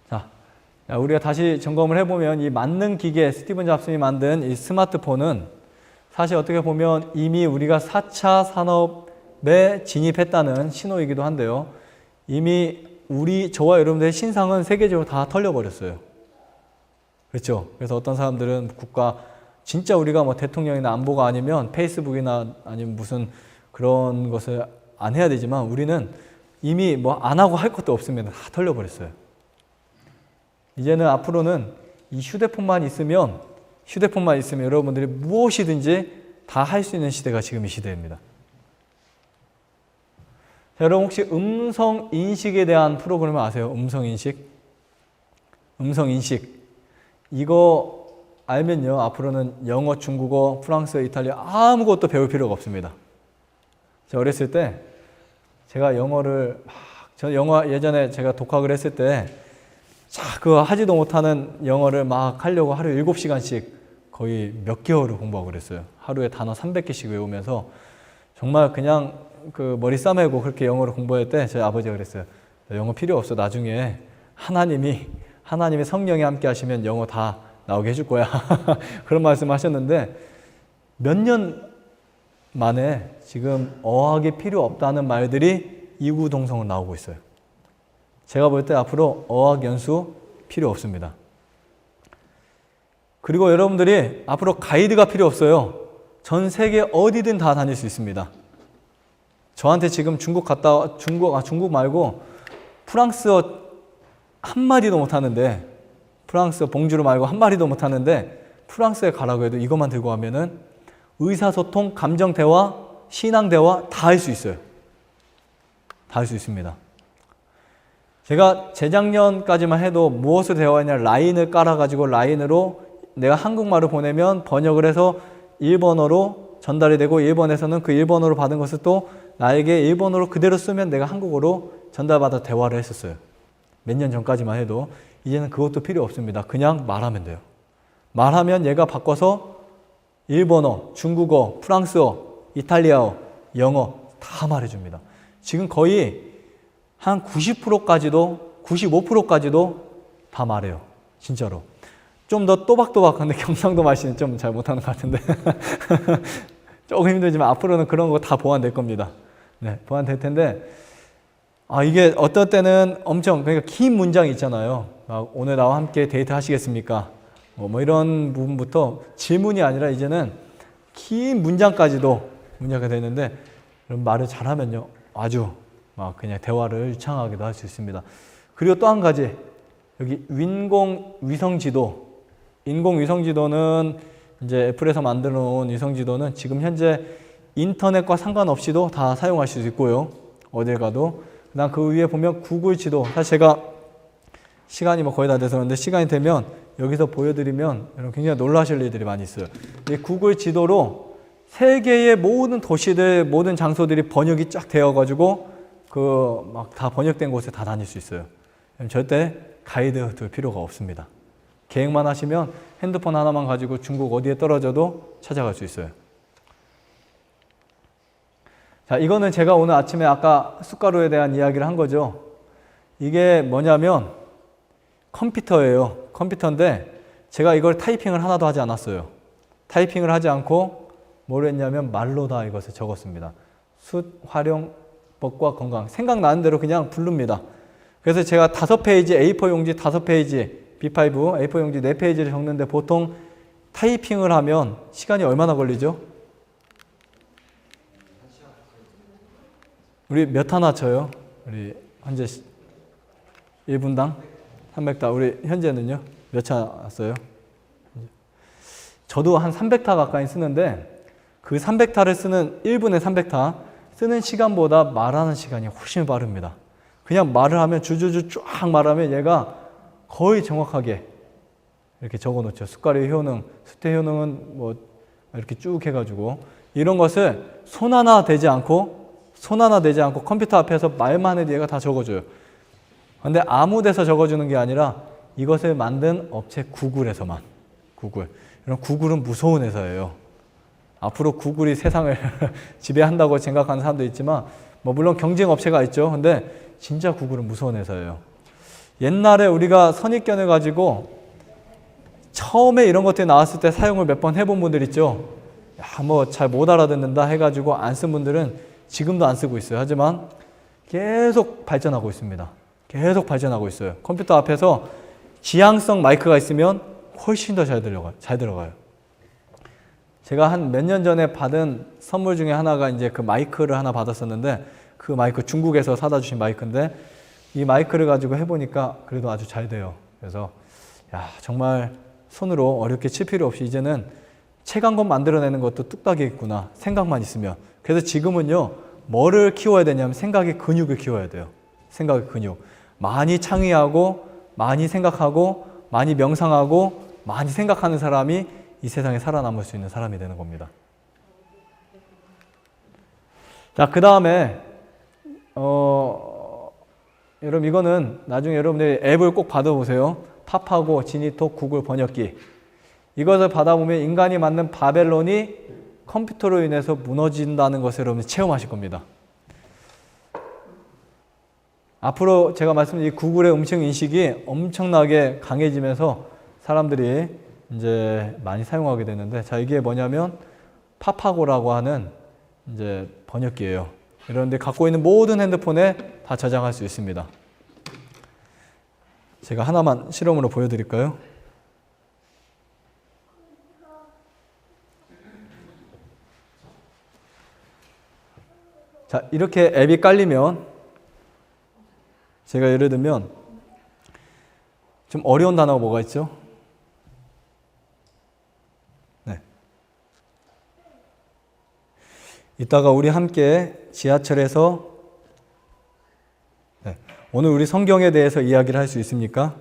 자, 우리가 다시 점검을 해보면 이 만능 기계, 스티븐 잡슨이 만든 이 스마트폰은 사실 어떻게 보면 이미 우리가 4차 산업에 진입했다는 신호이기도 한데요. 이미 저와 여러분들의 신상은 세계적으로 다 털려버렸어요. 그렇죠? 그래서 어떤 사람들은 국가, 진짜 우리가 뭐 대통령이나 안보가 아니면 페이스북이나 아니면 무슨 그런 것을 안 해야 되지만 우리는 이미 뭐 안 하고 할 것도 없습니다. 다 털려버렸어요. 이제는 앞으로는 이 휴대폰만 있으면 여러분들이 무엇이든지 다 할 수 있는 시대가 지금 이 시대입니다. 자, 여러분 혹시 음성 인식에 대한 프로그램을 아세요? 음성 인식? 음성 인식. 이거 알면요. 앞으로는 영어, 중국어, 프랑스어, 이탈리아 아무것도 배울 필요가 없습니다. 제가 어렸을 때 제가 영어를 저 영어 예전에 제가 독학을 했을 때 그거 하지도 못하는 영어를 막 하려고 하루에 7시간씩 거의 몇 개월을 공부하고 그랬어요. 하루에 단어 300개씩 외우면서 정말 그냥 그 머리 싸매고 그렇게 영어를 공부할 때 저희 아버지가 그랬어요. 영어 필요 없어. 나중에 하나님이 성령이 함께 하시면 영어 다 나오게 해줄 거야. 그런 말씀 하셨는데 몇 년 만에 지금 어학이 필요 없다는 말들이 이구동성으로 나오고 있어요. 제가 볼 때 앞으로 어학 연수 필요 없습니다. 그리고 여러분들이 앞으로 가이드가 필요 없어요. 전 세계 어디든 다 다닐 수 있습니다. 저한테 지금 중국 말고 프랑스어 한마디도 못하는데, 프랑스어 봉주르 말고 한마디도 못하는데 프랑스에 가라고 해도 이것만 들고 가면은 의사소통, 감정대화, 신앙대화 다 할 수 있어요. 다 할 수 있습니다. 제가 재작년까지만 해도 무엇을 대화했냐, 라인을 깔아가지고 라인으로 내가 한국말을 보내면 번역을 해서 일본어로 전달이 되고, 일본에서는 그 일본어로 받은 것을 또 나에게 일본어로 그대로 쓰면 내가 한국어로 전달받아 대화를 했었어요. 몇 년 전까지만 해도. 이제는 그것도 필요 없습니다. 그냥 말하면 돼요. 말하면 얘가 바꿔서 일본어, 중국어, 프랑스어, 이탈리아어, 영어 다 말해줍니다. 지금 거의 한 90%까지도 95%까지도 다 말해요. 진짜로. 좀 더 또박또박한데 경상도 말씨는 좀 잘 못하는 것 같은데 조금 힘들지만 앞으로는 그런 거 다 보완될 겁니다. 네, 보완될 텐데 이게 어떨 때는 엄청 그러니까 긴 문장이 있잖아요. 오늘 나와 함께 데이트 하시겠습니까? 뭐 이런 부분부터 질문이 아니라 이제는 긴 문장까지도 문제가 되는데 말을 잘하면요 아주 막 그냥 대화를 유창하게도 할 수 있습니다. 그리고 또 한 가지, 여기 인공위성지도. 인공위성지도는 이제 애플에서 만들어 놓은 위성지도는 지금 현재 인터넷과 상관없이도 다 사용할 수 있고요. 어딜 가도. 그다음 그 위에 보면 구글 지도. 사실 제가 시간이 거의 다 돼서 그런데 시간이 되면 여기서 보여드리면 여러분 굉장히 놀라실 일들이 많이 있어요. 이 구글 지도로 세계의 모든 도시들, 모든 장소들이 번역이 쫙 되어가지고 그 막 다 번역된 곳에 다 다닐 수 있어요. 절대 가이드 둘 필요가 없습니다. 계획만 하시면 핸드폰 하나만 가지고 중국 어디에 떨어져도 찾아갈 수 있어요. 자, 이거는 제가 오늘 아침에 아까 숟가루에 대한 이야기를 한 거죠. 이게 뭐냐면 컴퓨터예요. 컴퓨터인데 제가 이걸 타이핑을 하나도 하지 않았어요. 타이핑을 하지 않고 뭘 했냐면 말로 다 이것을 적었습니다. 숫, 활용, 법과 건강. 생각나는 대로 그냥 부릅니다. 그래서 제가 5페이지, A4 용지 5페이지, B5, A4 용지 4페이지를 적는데 보통 타이핑을 하면 시간이 얼마나 걸리죠? 우리 몇 하나 쳐요? 우리 현재 1분당 300다. 우리 현재는요? 몇 차 써요? 저도 한 300타 가까이 쓰는데 그 300타를 쓰는 1분에 300타 쓰는 시간보다 말하는 시간이 훨씬 빠릅니다. 그냥 말을 하면 주주주 쫙 말하면 얘가 거의 정확하게 이렇게 적어놓죠. 숟가락의 효능, 수태 효능은 뭐 이렇게 쭉 해가지고 이런 것을 손 하나 대지 않고 컴퓨터 앞에서 말만 해도 얘가 다 적어줘요. 근데 아무 데서 적어주는 게 아니라 이것을 만든 업체 구글에서만. 구글. 이런 구글은 무서운 회사예요. 앞으로 구글이 세상을 지배한다고 생각하는 사람도 있지만 뭐 물론 경쟁 업체가 있죠. 근데 진짜 구글은 무서운 회사예요. 옛날에 우리가 선입견을 가지고 처음에 이런 것들이 나왔을 때 사용을 몇 번 해본 분들 있죠. 야, 뭐 잘 못 알아듣는다 해가지고 안 쓴 분들은 지금도 안 쓰고 있어요. 하지만 계속 발전하고 있습니다. 계속 발전하고 있어요. 컴퓨터 앞에서 지향성 마이크가 있으면 훨씬 더 잘 들어가요. 제가 한 몇 년 전에 받은 선물 중에 하나가 이제 그 마이크를 하나 받았었는데 그 마이크 중국에서 사다 주신 마이크인데 이 마이크를 가지고 해보니까 그래도 아주 잘 돼요. 그래서 야, 정말 손으로 어렵게 칠 필요 없이 이제는 책 한 권 만들어내는 것도 뚝딱이겠구나. 생각만 있으면. 그래서 지금은요, 뭐를 키워야 되냐면 생각의 근육을 키워야 돼요. 생각의 근육. 많이 창의하고, 많이 생각하고, 많이 명상하고, 많이 생각하는 사람이 이 세상에 살아남을 수 있는 사람이 되는 겁니다. 자, 그 다음에, 여러분, 이거는 나중에 여러분들이 앱을 꼭 받아보세요. 팝하고 지니톡 구글 번역기. 이것을 받아보면 인간이 만든 바벨론이 컴퓨터로 인해서 무너진다는 것을 여러분 체험하실 겁니다. 앞으로 제가 말씀드린 구글의 음식 인식이 엄청나게 강해지면서 사람들이 이제 많이 사용하게 되는데, 자, 이게 뭐냐면 파파고라고 하는 이제 번역기예요. 이런데 갖고 있는 모든 핸드폰에 다 저장할 수 있습니다. 제가 하나만 실험으로 보여드릴까요? 자, 이렇게 앱이 깔리면 제가 예를 들면 좀 어려운 단어가 뭐가 있죠? 네. 이따가 우리 함께 지하철에서 네. 오늘 우리 성경에 대해서 이야기를 할 수 있습니까?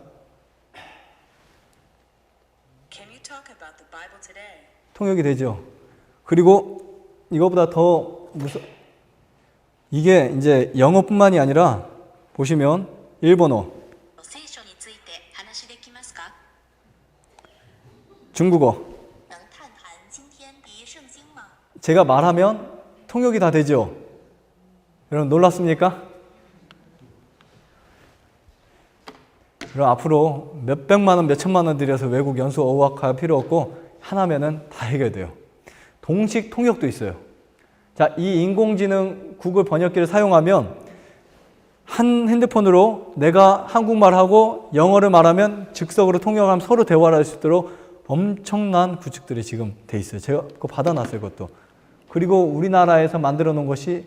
통역이 되죠. 그리고 이거보다 더 이게 이제 영어뿐만이 아니라 보시면 일본어, 중국어. 제가 말하면 통역이 다 되죠. 여러분 놀랐습니까? 그럼 앞으로 몇백만 원, 몇천만 원 들여서 외국 연수 어학할 필요 없고 하나면은 다 해결돼요. 동식 통역도 있어요. 자, 이 인공지능 구글 번역기를 사용하면 한 핸드폰으로 내가 한국말하고 영어를 말하면 즉석으로 통역하면 서로 대화를 할 수 있도록 엄청난 구축들이 지금 돼 있어요. 제가 그거 받아놨어요, 그것도. 그리고 우리나라에서 만들어 놓은 것이,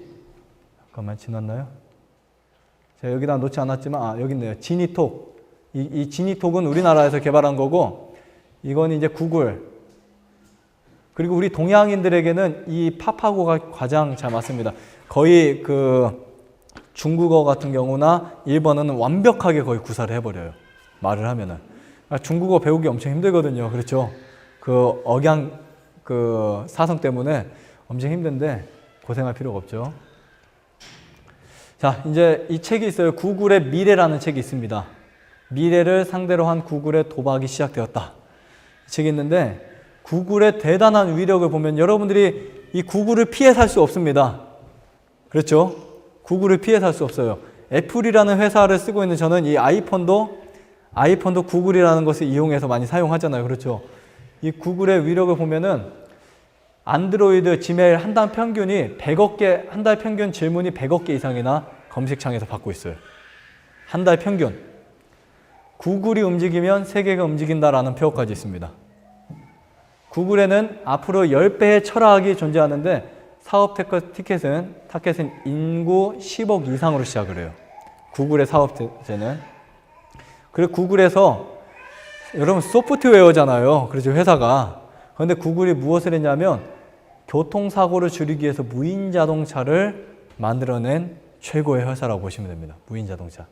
잠깐만 지났나요? 제가 여기다 놓지 않았지만, 여기 있네요. 지니톡. 이 지니톡은 우리나라에서 개발한 거고, 이건 이제 구글. 그리고 우리 동양인들에게는 이 파파고가 가장 잘 맞습니다. 거의 그 중국어 같은 경우나 일본어는 완벽하게 거의 구사를 해버려요. 말을 하면은. 중국어 배우기 엄청 힘들거든요. 그렇죠? 그 억양, 그 사성 때문에 엄청 힘든데 고생할 필요가 없죠. 자, 이제 이 책이 있어요. 구글의 미래라는 책이 있습니다. 미래를 상대로 한 구글의 도박이 시작되었다. 이 책이 있는데 구글의 대단한 위력을 보면 여러분들이 이 구글을 피해 살 수 없습니다. 그렇죠? 구글을 피해 살 수 없어요. 애플이라는 회사를 쓰고 있는 저는 이 아이폰도 구글이라는 것을 이용해서 많이 사용하잖아요. 그렇죠? 이 구글의 위력을 보면은 안드로이드, 지메일 한 달 평균이 100억 개, 한 달 평균 질문이 100억 개 이상이나 검색창에서 받고 있어요. 한 달 평균. 구글이 움직이면 세계가 움직인다라는 표어까지 있습니다. 구글에는 앞으로 10배의 철학이 존재하는데 사업 타켓은 인구 10억 이상으로 시작을 해요. 구글의 사업체는. 그리고 구글에서 여러분 소프트웨어잖아요. 그렇죠. 회사가. 그런데 구글이 무엇을 했냐면 교통사고를 줄이기 위해서 무인 자동차를 만들어낸 최고의 회사라고 보시면 됩니다. 무인 자동차.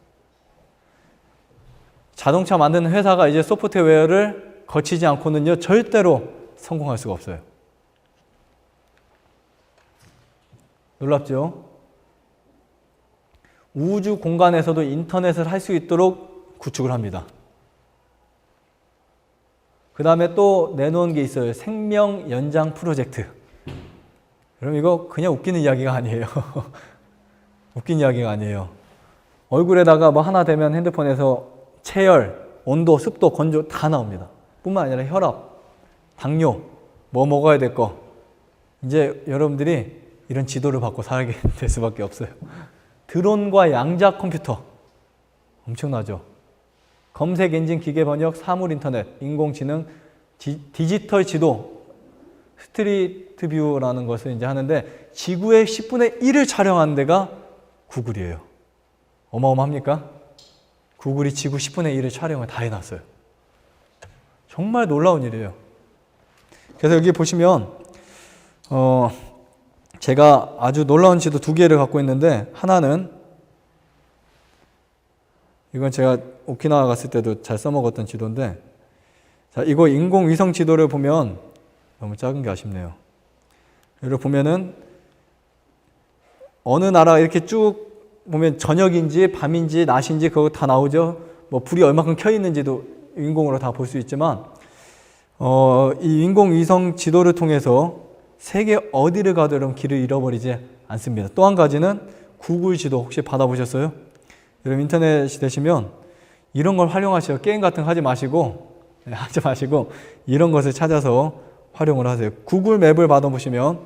자동차 만드는 회사가 이제 소프트웨어를 거치지 않고는요, 절대로 성공할 수가 없어요. 놀랍죠? 우주 공간에서도 인터넷을 할 수 있도록 구축을 합니다. 그 다음에 또 내놓은 게 있어요. 생명 연장 프로젝트. 그럼 이거 그냥 웃기는 이야기가 아니에요. 웃긴 이야기가 아니에요. 얼굴에다가 뭐 하나 대면 핸드폰에서 체열, 온도, 습도, 건조 다 나옵니다. 뿐만 아니라 혈압, 당뇨, 뭐 먹어야 될 거. 이제 여러분들이 이런 지도를 받고 살게 될 수밖에 없어요. 드론과 양자 컴퓨터. 엄청나죠? 검색 엔진, 기계 번역, 사물 인터넷, 인공지능, 디지털 지도, 스트리트 뷰라는 것을 이제 하는데 지구의 10분의 1을 촬영하는 데가 구글이에요. 어마어마합니까? 구글이 지구 10분의 1을 촬영을 다 해놨어요. 정말 놀라운 일이에요. 그래서 여기 보시면 제가 아주 놀라운 지도 두 개를 갖고 있는데, 하나는 이건 제가 오키나와 갔을 때도 잘 써먹었던 지도인데, 자, 이거 인공위성 지도를 보면 너무 작은 게 아쉽네요. 여기를 보면은 어느 나라 이렇게 쭉 보면 저녁인지 밤인지 낮인지 그거 다 나오죠. 뭐 불이 얼마큼 켜 있는지도 인공으로 다 볼 수 있지만, 이 인공위성 지도를 통해서 세계 어디를 가도 여러분 길을 잃어버리지 않습니다. 또 한 가지는 구글 지도 혹시 받아보셨어요? 여러분 인터넷이 되시면 이런 걸 활용하세요. 게임 같은 거 하지 마시고 이런 것을 찾아서 활용을 하세요. 구글 맵을 받아보시면,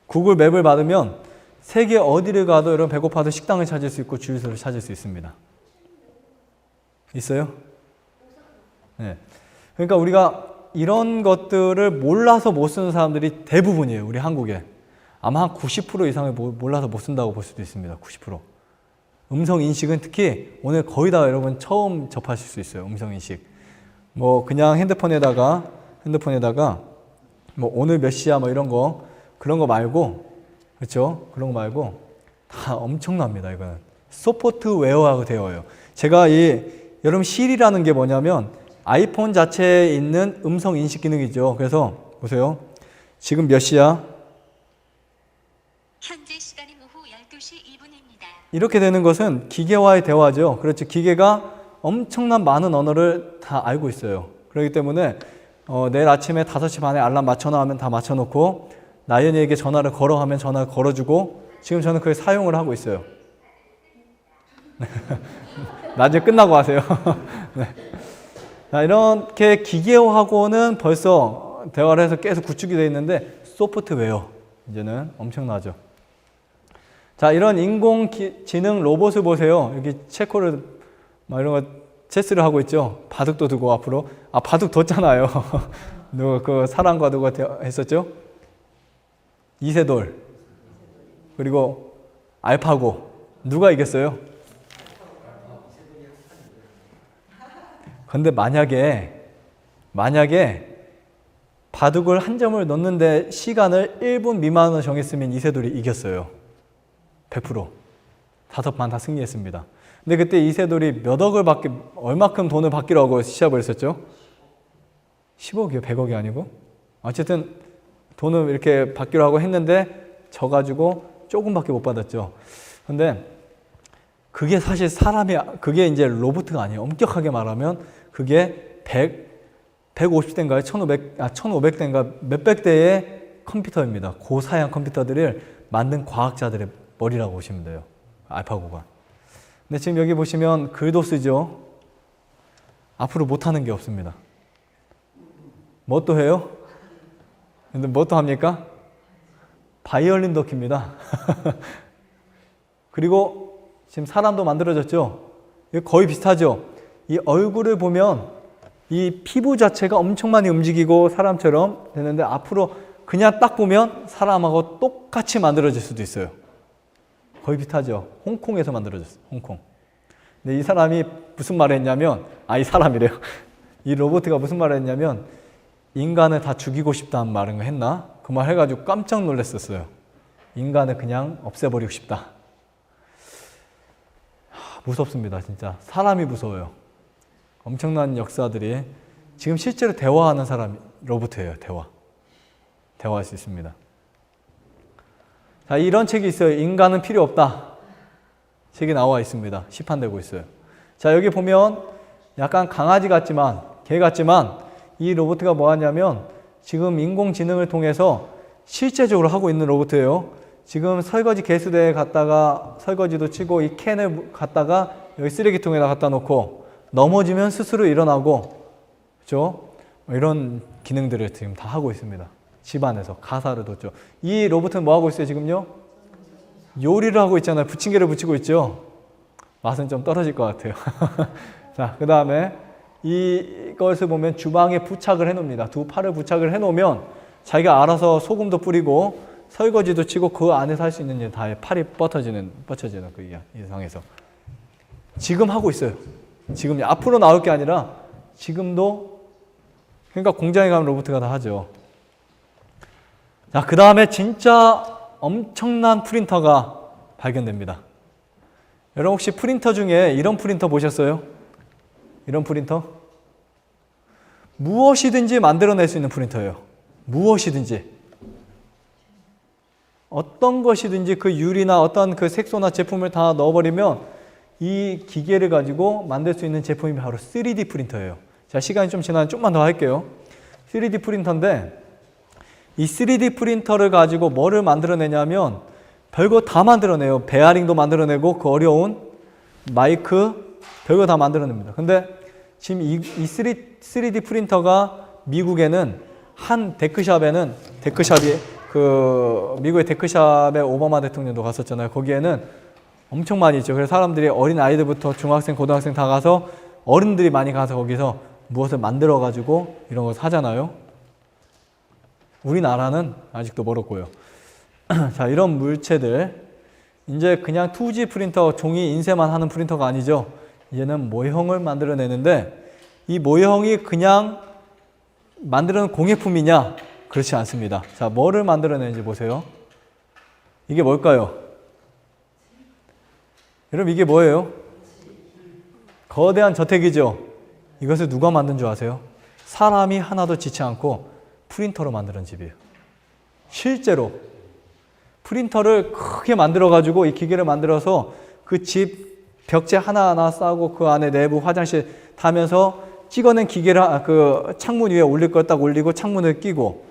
구글 맵을 받으면 세계 어디를 가도 여러분 배고파도 식당을 찾을 수 있고 주유소를 찾을 수 있습니다. 있어요? 네. 그러니까 우리가 이런 것들을 몰라서 못 쓰는 사람들이 대부분이에요. 우리 한국에. 아마 한 90% 이상을 몰라서 못 쓴다고 볼 수도 있습니다. 90%. 음성인식은 특히 오늘 거의 다 여러분 처음 접하실 수 있어요. 음성인식. 뭐 그냥 핸드폰에다가 뭐 오늘 몇 시야 뭐 이런 거, 그런 거 말고, 그렇죠? 그런 거 말고 다 엄청납니다. 이거는 소프트웨어하고 되어요. 제가 여러분 실이라는 게 뭐냐면 아이폰 자체에 있는 음성 인식 기능이죠. 그래서 보세요. 지금 몇 시야? 현재 시간은 오후 12시 2분입니다. 이렇게 되는 것은 기계와의 대화죠. 그렇죠. 기계가 엄청난 많은 언어를 다 알고 있어요. 그렇기 때문에 내일 아침에 5시 반에 알람 맞춰놔 하면 다 맞춰놓고, 나연이에게 전화를 걸어 하면 전화를 걸어주고, 지금 저는 그걸 사용을 하고 있어요. 나중에 끝나고 하세요. 네. 자, 이렇게 기계화하고는 벌써 대화를 해서 계속 구축이 되어 있는데, 소프트웨어 이제는 엄청나죠. 자, 이런 인공지능 로봇을 보세요. 여기 체코를 막 이런 거 체스를 하고 있죠. 바둑도 두고 앞으로. 바둑 뒀잖아요. 누가 그 사람과 누가 했었죠? 이세돌. 그리고 알파고. 누가 이겼어요? 근데 만약에 바둑을 한 점을 넣는데 시간을 1분 미만으로 정했으면 이세돌이 이겼어요. 100%. 5판 다 승리했습니다. 근데 그때 이세돌이 몇 억을 얼마큼 돈을 받기로 하고 시합을 했었죠? 10억이요? 100억이 아니고? 어쨌든 돈을 이렇게 받기로 하고 했는데 져가지고 조금밖에 못 받았죠. 근데 그게 사실 그게 이제 로봇가 아니에요. 엄격하게 말하면 그게 150대인가요? 1500대인가 몇백 대의 컴퓨터입니다. 고사양 컴퓨터들을 만든 과학자들의 머리라고 보시면 돼요. 알파고가. 근데 지금 여기 보시면 글도 쓰죠. 앞으로 못하는 게 없습니다. 뭐 또 해요? 근데 뭐 또 합니까? 바이올린도 킵니다. 그리고 지금 사람도 만들어졌죠. 이거 거의 비슷하죠. 이 얼굴을 보면 이 피부 자체가 엄청 많이 움직이고 사람처럼 되는데, 앞으로 그냥 딱 보면 사람하고 똑같이 만들어질 수도 있어요. 거의 비슷하죠. 홍콩에서 만들어졌어요. 홍콩. 근데 이 사람이 무슨 말을 했냐면, 이 사람이래요. 이 로봇가 무슨 말을 했냐면 인간을 다 죽이고 싶다는 말을 했나? 그 말 해가지고 깜짝 놀랐었어요. 인간을 그냥 없애버리고 싶다. 무섭습니다, 진짜. 사람이 무서워요. 엄청난 역사들이 지금 실제로 대화하는 사람이 로봇이에요. 대화할 수 있습니다. 자, 이런 책이 있어요. 인간은 필요 없다. 책이 나와 있습니다. 시판되고 있어요. 자, 여기 보면 약간 강아지 같지만, 개 같지만 이 로봇가 뭐 하냐면 지금 인공지능을 통해서 실제적으로 하고 있는 로봇이에요. 지금 설거지 개수대에 갔다가 설거지도 치고 이 캔을 갖다가 여기 쓰레기통에다 갖다 놓고 넘어지면 스스로 일어나고, 그렇죠? 이런 기능들을 지금 다 하고 있습니다. 집안에서 가사를 뒀죠. 이 로봇은 뭐 하고 있어요, 지금요? 요리를 하고 있잖아요. 부침개를 부치고 있죠. 맛은 좀 떨어질 것 같아요. 자, 그 다음에 이것을 보면 주방에 부착을 해놓습니다. 두 팔을 부착을 해놓으면 자기가 알아서 소금도 뿌리고 설거지도 치고 그 안에서 할 수 있는 일 다 팔이 뻗쳐지는 그 이상에서 지금 하고 있어요. 지금 앞으로 나올 게 아니라 지금도, 그러니까 공장에 가면 로봇가 다 하죠. 자, 그 다음에 진짜 엄청난 프린터가 발견됩니다. 여러분 혹시 프린터 중에 이런 프린터 보셨어요? 이런 프린터? 무엇이든지 만들어낼 수 있는 프린터예요. 무엇이든지. 어떤 것이든지 그 유리나 어떤 그 색소나 제품을 다 넣어버리면 이 기계를 가지고 만들 수 있는 제품이 바로 3D 프린터예요. 자, 시간이 좀 지나면 좀만 더 할게요. 3D 프린터인데 이 3D 프린터를 가지고 뭐를 만들어내냐면 별거 다 만들어내요. 베어링도 만들어내고 그 어려운 마이크 별거 다 만들어냅니다. 근데 지금 이 3D 프린터가 미국에는 한 데크샵이 그 미국의 데크샵에 오바마 대통령도 갔었잖아요. 거기에는 엄청 많이 있죠. 그래서 사람들이 어린 아이들부터 중학생, 고등학생 다 가서 어른들이 많이 가서 거기서 무엇을 만들어 가지고 이런 거 사잖아요. 우리나라는 아직도 멀었고요. 자, 이런 물체들 이제 그냥 2D 프린터, 종이 인쇄만 하는 프린터가 아니죠. 이제는 모형을 만들어내는데 이 모형이 그냥 만드는 공예품이냐? 그렇지 않습니다. 자, 뭐를 만들어내는지 보세요. 이게 뭘까요? 여러분 이게 뭐예요? 거대한 저택이죠. 이것을 누가 만든 줄 아세요? 사람이 하나도 지치 않고 프린터로 만드는 집이에요. 실제로 프린터를 크게 만들어 가지고 이 기계를 만들어서 그 집 벽체 하나하나 싸고 그 안에 내부 화장실 타면서 찍어낸 기계를 그 창문 위에 올릴 걸 딱 올리고 창문을 끼고,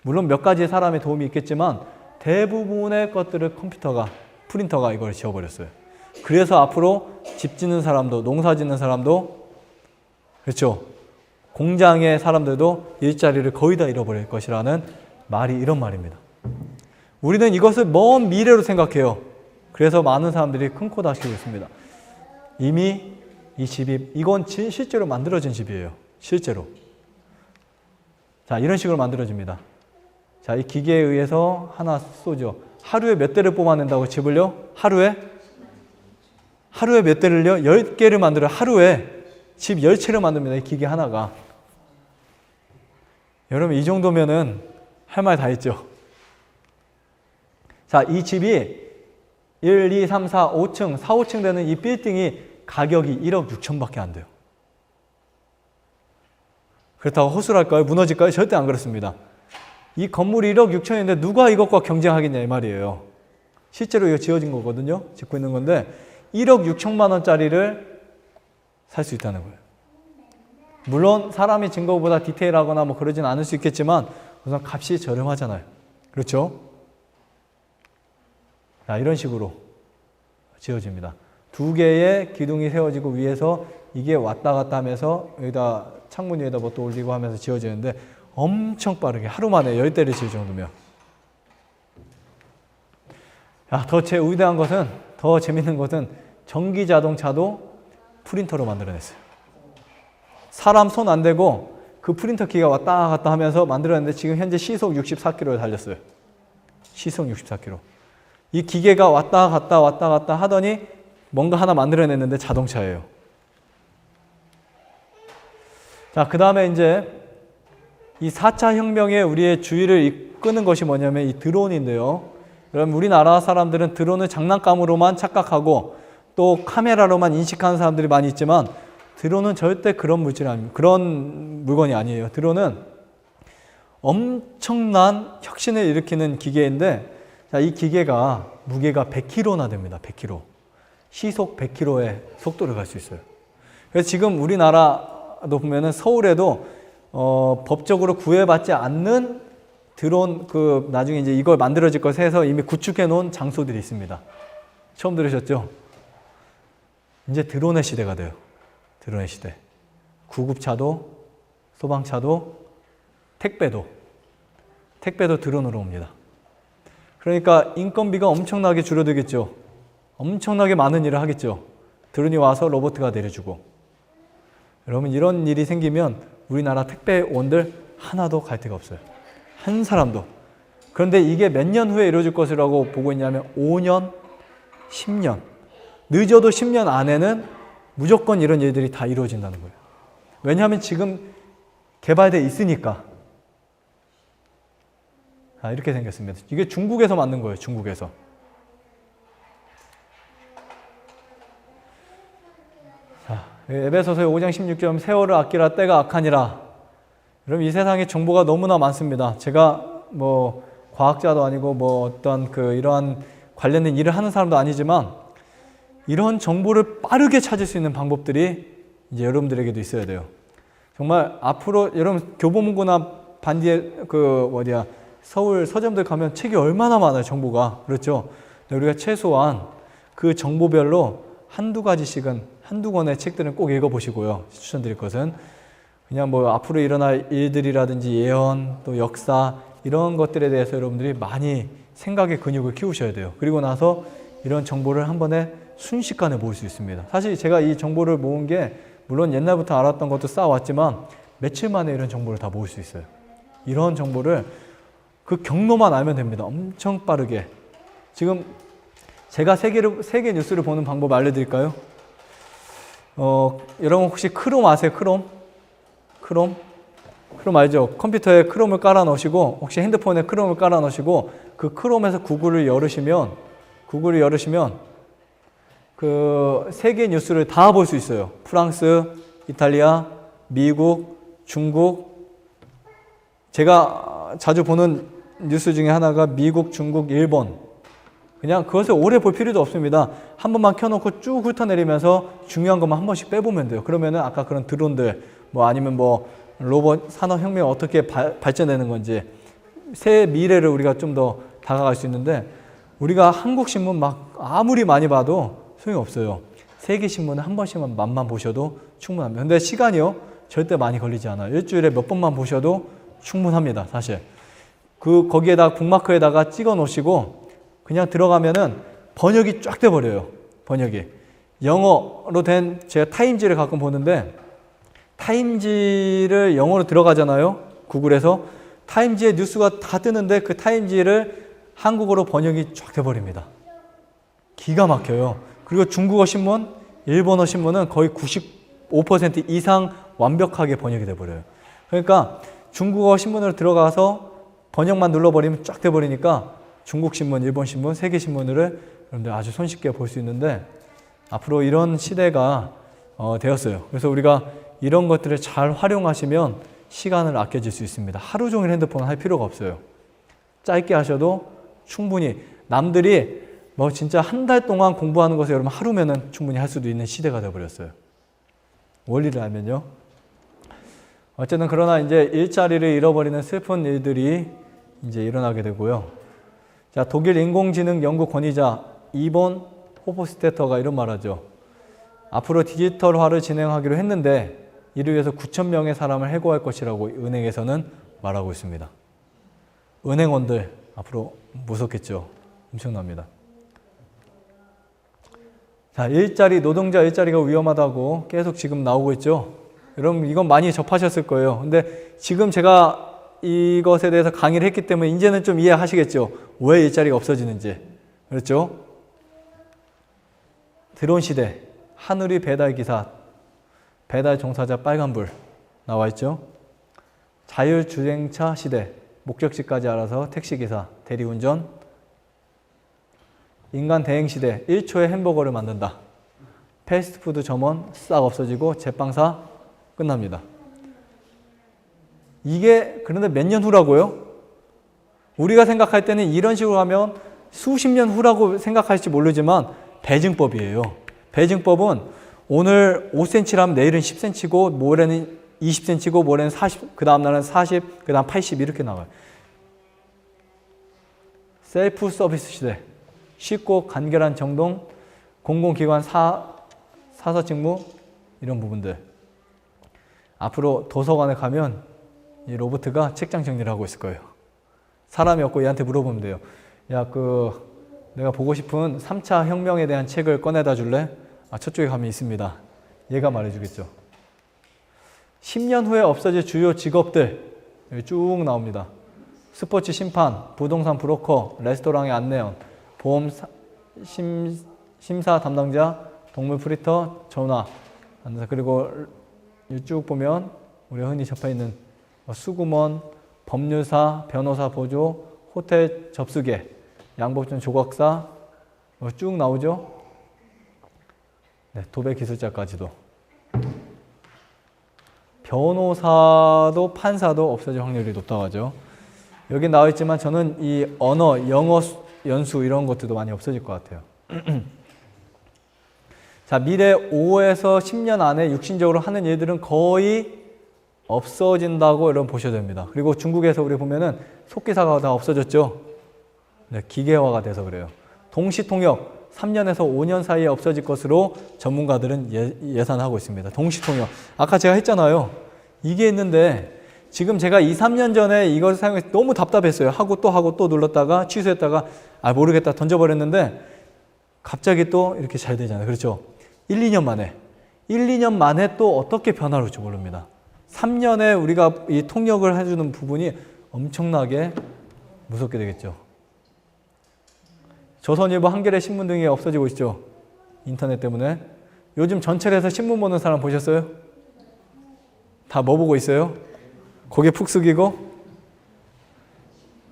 물론 몇 가지 사람의 도움이 있겠지만 대부분의 것들을 프린터가 이걸 지어버렸어요. 그래서 앞으로 집 짓는 사람도, 농사 짓는 사람도, 그렇죠, 공장의 사람들도 일자리를 거의 다 잃어버릴 것이라는 말이 이런 말입니다. 우리는 이것을 먼 미래로 생각해요. 그래서 많은 사람들이 큰 코 다시고 있습니다. 이미 이 집이, 이건 실제로 만들어진 집이에요. 실제로. 자, 이런 식으로 만들어집니다. 자, 이 기계에 의해서 하나 쏘죠. 하루에 몇 대를 뽑아낸다고 집을요? 하루에 몇 대를요? 10개를 만들어요. 하루에 집 10채를 만듭니다. 이 기계 하나가. 여러분 이 정도면은 할 말 다 했죠. 자, 이 집이 1, 2, 3, 4, 5층, 4, 5층 되는 이 빌딩이 가격이 1억 6천밖에 안 돼요. 그렇다고 허술할까요? 무너질까요? 절대 안 그렇습니다. 이 건물이 1억 6천인데 누가 이것과 경쟁하겠냐 이 말이에요. 실제로 이거 지어진 거거든요. 짓고 있는 건데 1억 6천만 원짜리를 살 수 있다는 거예요. 물론 사람이 진 것보다 디테일하거나 뭐 그러진 않을 수 있겠지만 우선 값이 저렴하잖아요. 그렇죠? 자, 이런 식으로 지어집니다. 2개의 기둥이 세워지고 위에서 이게 왔다 갔다 하면서 여기다 창문 위에다 뭐 또 올리고 하면서 지어지는데 엄청 빠르게 하루 만에 10대를 지을 정도면. 야, 더 위대한 것은, 더 재밌는 것은 전기 자동차도 프린터로 만들어냈어요. 사람 손 안 대고 그 프린터 기가 왔다 갔다 하면서 만들어냈는데 지금 현재 시속 64km를 달렸어요. 시속 64km. 이 기계가 왔다 갔다 하더니 뭔가 하나 만들어냈는데 자동차예요. 자, 그 다음에 이제 이 4차 혁명에 우리의 주의를 이끄는 것이 뭐냐면 이 드론인데요. 그럼 우리나라 사람들은 드론을 장난감으로만 착각하고 또 카메라로만 인식하는 사람들이 많이 있지만 드론은 절대 그런 물질이 아닙니다. 그런 물건이 아니에요. 드론은 엄청난 혁신을 일으키는 기계인데, 자, 이 기계가 무게가 100kg나 됩니다. 100kg. 시속 100km의 속도를 갈 수 있어요. 그래서 지금 우리나라도 보면은 서울에도 법적으로 구애받지 않는 드론, 나중에 이제 이걸 만들어질 것을 해서 이미 구축해 놓은 장소들이 있습니다. 처음 들으셨죠? 이제 드론의 시대가 돼요. 드론의 시대. 구급차도, 소방차도, 택배도 드론으로 옵니다. 그러니까 인건비가 엄청나게 줄어들겠죠. 엄청나게 많은 일을 하겠죠. 드론이 와서 로봇가 내려주고. 여러분, 이런 일이 생기면 우리나라 택배원들 하나도 갈 데가 없어요. 한 사람도. 그런데 이게 몇 년 후에 이루어질 것이라고 보고 있냐면 5년, 10년. 늦어도 10년 안에는 무조건 이런 일들이 다 이루어진다는 거예요. 왜냐하면 지금 개발되어 있으니까. 이렇게 생겼습니다. 이게 중국에서 만든 거예요. 중국에서. 자, 에베소서의 5장 16절 세월을 아끼라 때가 악하니라. 여러분, 이 세상에 정보가 너무나 많습니다. 제가 뭐 과학자도 아니고 뭐 어떤 이러한 관련된 일을 하는 사람도 아니지만 이런 정보를 빠르게 찾을 수 있는 방법들이 이제 여러분들에게도 있어야 돼요. 정말 앞으로 여러분 교보문고나 반디에 서울 서점들 가면 책이 얼마나 많아요, 정보가. 그렇죠? 우리가 최소한 그 정보별로 한두 가지씩은, 한두 권의 책들은 꼭 읽어보시고요. 추천드릴 것은 그냥 뭐 앞으로 일어날 일들이라든지 예언, 또 역사, 이런 것들에 대해서 여러분들이 많이 생각의 근육을 키우셔야 돼요. 그리고 나서 이런 정보를 한 번에 순식간에 모을 수 있습니다. 사실 제가 이 정보를 모은 게 물론 옛날부터 알았던 것도 쌓아왔지만 며칠 만에 이런 정보를 다 모을 수 있어요. 이런 정보를 그 경로만 알면 됩니다. 엄청 빠르게. 지금 제가 세계 뉴스를 보는 방법 알려드릴까요? 여러분 혹시 크롬 아세요? 크롬 알죠? 컴퓨터에 크롬을 깔아 넣으시고 혹시 핸드폰에 크롬을 깔아 넣으시고 그 크롬에서 구글을 열으시면 그 세계 뉴스를 다 볼 수 있어요. 프랑스, 이탈리아, 미국, 중국. 제가 자주 보는 뉴스 중에 하나가 미국, 중국, 일본. 그냥 그것을 오래 볼 필요도 없습니다. 한 번만 켜놓고 쭉 훑어내리면서 중요한 것만 한 번씩 빼보면 돼요. 그러면은 아까 그런 드론들, 아니면 로봇 산업혁명이 어떻게 발전되는 건지, 새 미래를 우리가 좀 더 다가갈 수 있는데, 우리가 한국 신문 막 아무리 많이 봐도 소용이 없어요. 세계 신문을 한 번씩만 맛만 보셔도 충분합니다. 근데 시간이요, 절대 많이 걸리지 않아요. 일주일에 몇 번만 보셔도 충분합니다, 사실. 거기에다가 북마크에다가 찍어 놓으시고 그냥 들어가면은 번역이 쫙 돼버려요. 번역이. 영어로 된, 제가 타임지를 가끔 보는데 타임지를 영어로 들어가잖아요. 구글에서. 타임지에 뉴스가 다 뜨는데 그 타임지를 한국어로 번역이 쫙 돼버립니다. 기가 막혀요. 그리고 중국어 신문, 일본어 신문은 거의 95% 이상 완벽하게 번역이 돼버려요. 그러니까 중국어 신문으로 들어가서 번역만 눌러버리면 쫙 돼버리니까 중국 신문, 일본 신문, 세계 신문을 여러분들 아주 손쉽게 볼 수 있는데 앞으로 이런 시대가 되었어요. 그래서 우리가 이런 것들을 잘 활용하시면 시간을 아껴질 수 있습니다. 하루 종일 핸드폰 할 필요가 없어요. 짧게 하셔도 충분히 남들이 진짜 한 달 동안 공부하는 것을 여러분 하루면은 충분히 할 수도 있는 시대가 되어버렸어요. 원리를 알면요. 어쨌든 그러나 이제 일자리를 잃어버리는 슬픈 일들이 이제 일어나게 되고요. 자, 독일 인공지능 연구 권위자 이본 호프스테터가 이런 말하죠. 앞으로 디지털화를 진행하기로 했는데 이를 위해서 9,000명의 사람을 해고할 것이라고 은행에서는 말하고 있습니다. 은행원들 앞으로 무섭겠죠. 엄청납니다. 자, 노동자 일자리가 위험하다고 계속 지금 나오고 있죠. 여러분 이건 많이 접하셨을 거예요. 근데 지금 제가 이것에 대해서 강의를 했기 때문에 이제는 좀 이해하시겠죠. 왜 일자리가 없어지는지. 그렇죠? 드론 시대, 하늘이 배달 기사, 배달 종사자 빨간불. 나와 있죠. 자율주행차 시대, 목적지까지 알아서 택시기사, 대리운전, 인간 대행 시대, 1초에 햄버거를 만든다. 패스트푸드 점원 싹 없어지고 제빵사 끝납니다. 이게 그런데 몇 년 후라고요? 우리가 생각할 때는 이런 식으로 하면 수십 년 후라고 생각할지 모르지만 배증법이에요. 배증법은 오늘 5cm라면 내일은 10cm고 모레는 20cm고 모레는 40, 그 다음 날은 40, 그 다음 80 이렇게 나와요. 셀프 서비스 시대, 쉽고 간결한 정동, 공공기관 사서 직무 이런 부분들. 앞으로 도서관에 가면 이 로봇가 책장 정리를 하고 있을 거예요. 사람이 없고 얘한테 물어보면 돼요. 야, 내가 보고 싶은 3차 혁명에 대한 책을 꺼내다 줄래? 아, 저쪽에 가면 있습니다. 얘가 말해주겠죠. 10년 후에 없어질 주요 직업들 여기 쭉 나옵니다. 스포츠 심판, 부동산 브로커, 레스토랑의 안내원, 보험 심사 담당자, 동물 프리터, 전화. 그리고 쭉 보면 우리가 흔히 접해 있는 수구먼, 법률사, 변호사 보조, 호텔 접수계, 양복점 조각사 쭉 나오죠. 네, 도배 기술자까지도. 변호사도 판사도 없어질 확률이 높다고 하죠. 여기 나와 있지만 저는 이 언어, 영어 연수 이런 것들도 많이 없어질 것 같아요. 자, 미래 5에서 10년 안에 육신적으로 하는 일들은 거의 없어진다고 여러분 보셔야 됩니다. 그리고 중국에서 우리 보면은 속기사가 다 없어졌죠. 네, 기계화가 돼서 그래요. 동시통역 3년에서 5년 사이에 없어질 것으로 전문가들은 예상하고 있습니다. 동시통역. 아까 제가 했잖아요. 이게 있는데 지금 제가 2, 3년 전에 이걸 사용해서 너무 답답했어요. 하고 또 눌렀다가 취소했다가 모르겠다 던져버렸는데 갑자기 또 이렇게 잘 되잖아요. 그렇죠? 1, 2년 만에 또 어떻게 변화를 올지 모릅니다. 3년에 우리가 이 통역을 해주는 부분이 엄청나게 무섭게 되겠죠. 조선일보, 한겨레 신문 등이 없어지고 있죠. 인터넷 때문에. 요즘 전철에서 신문 보는 사람 보셨어요? 다 뭐 보고 있어요? 고개 푹 숙이고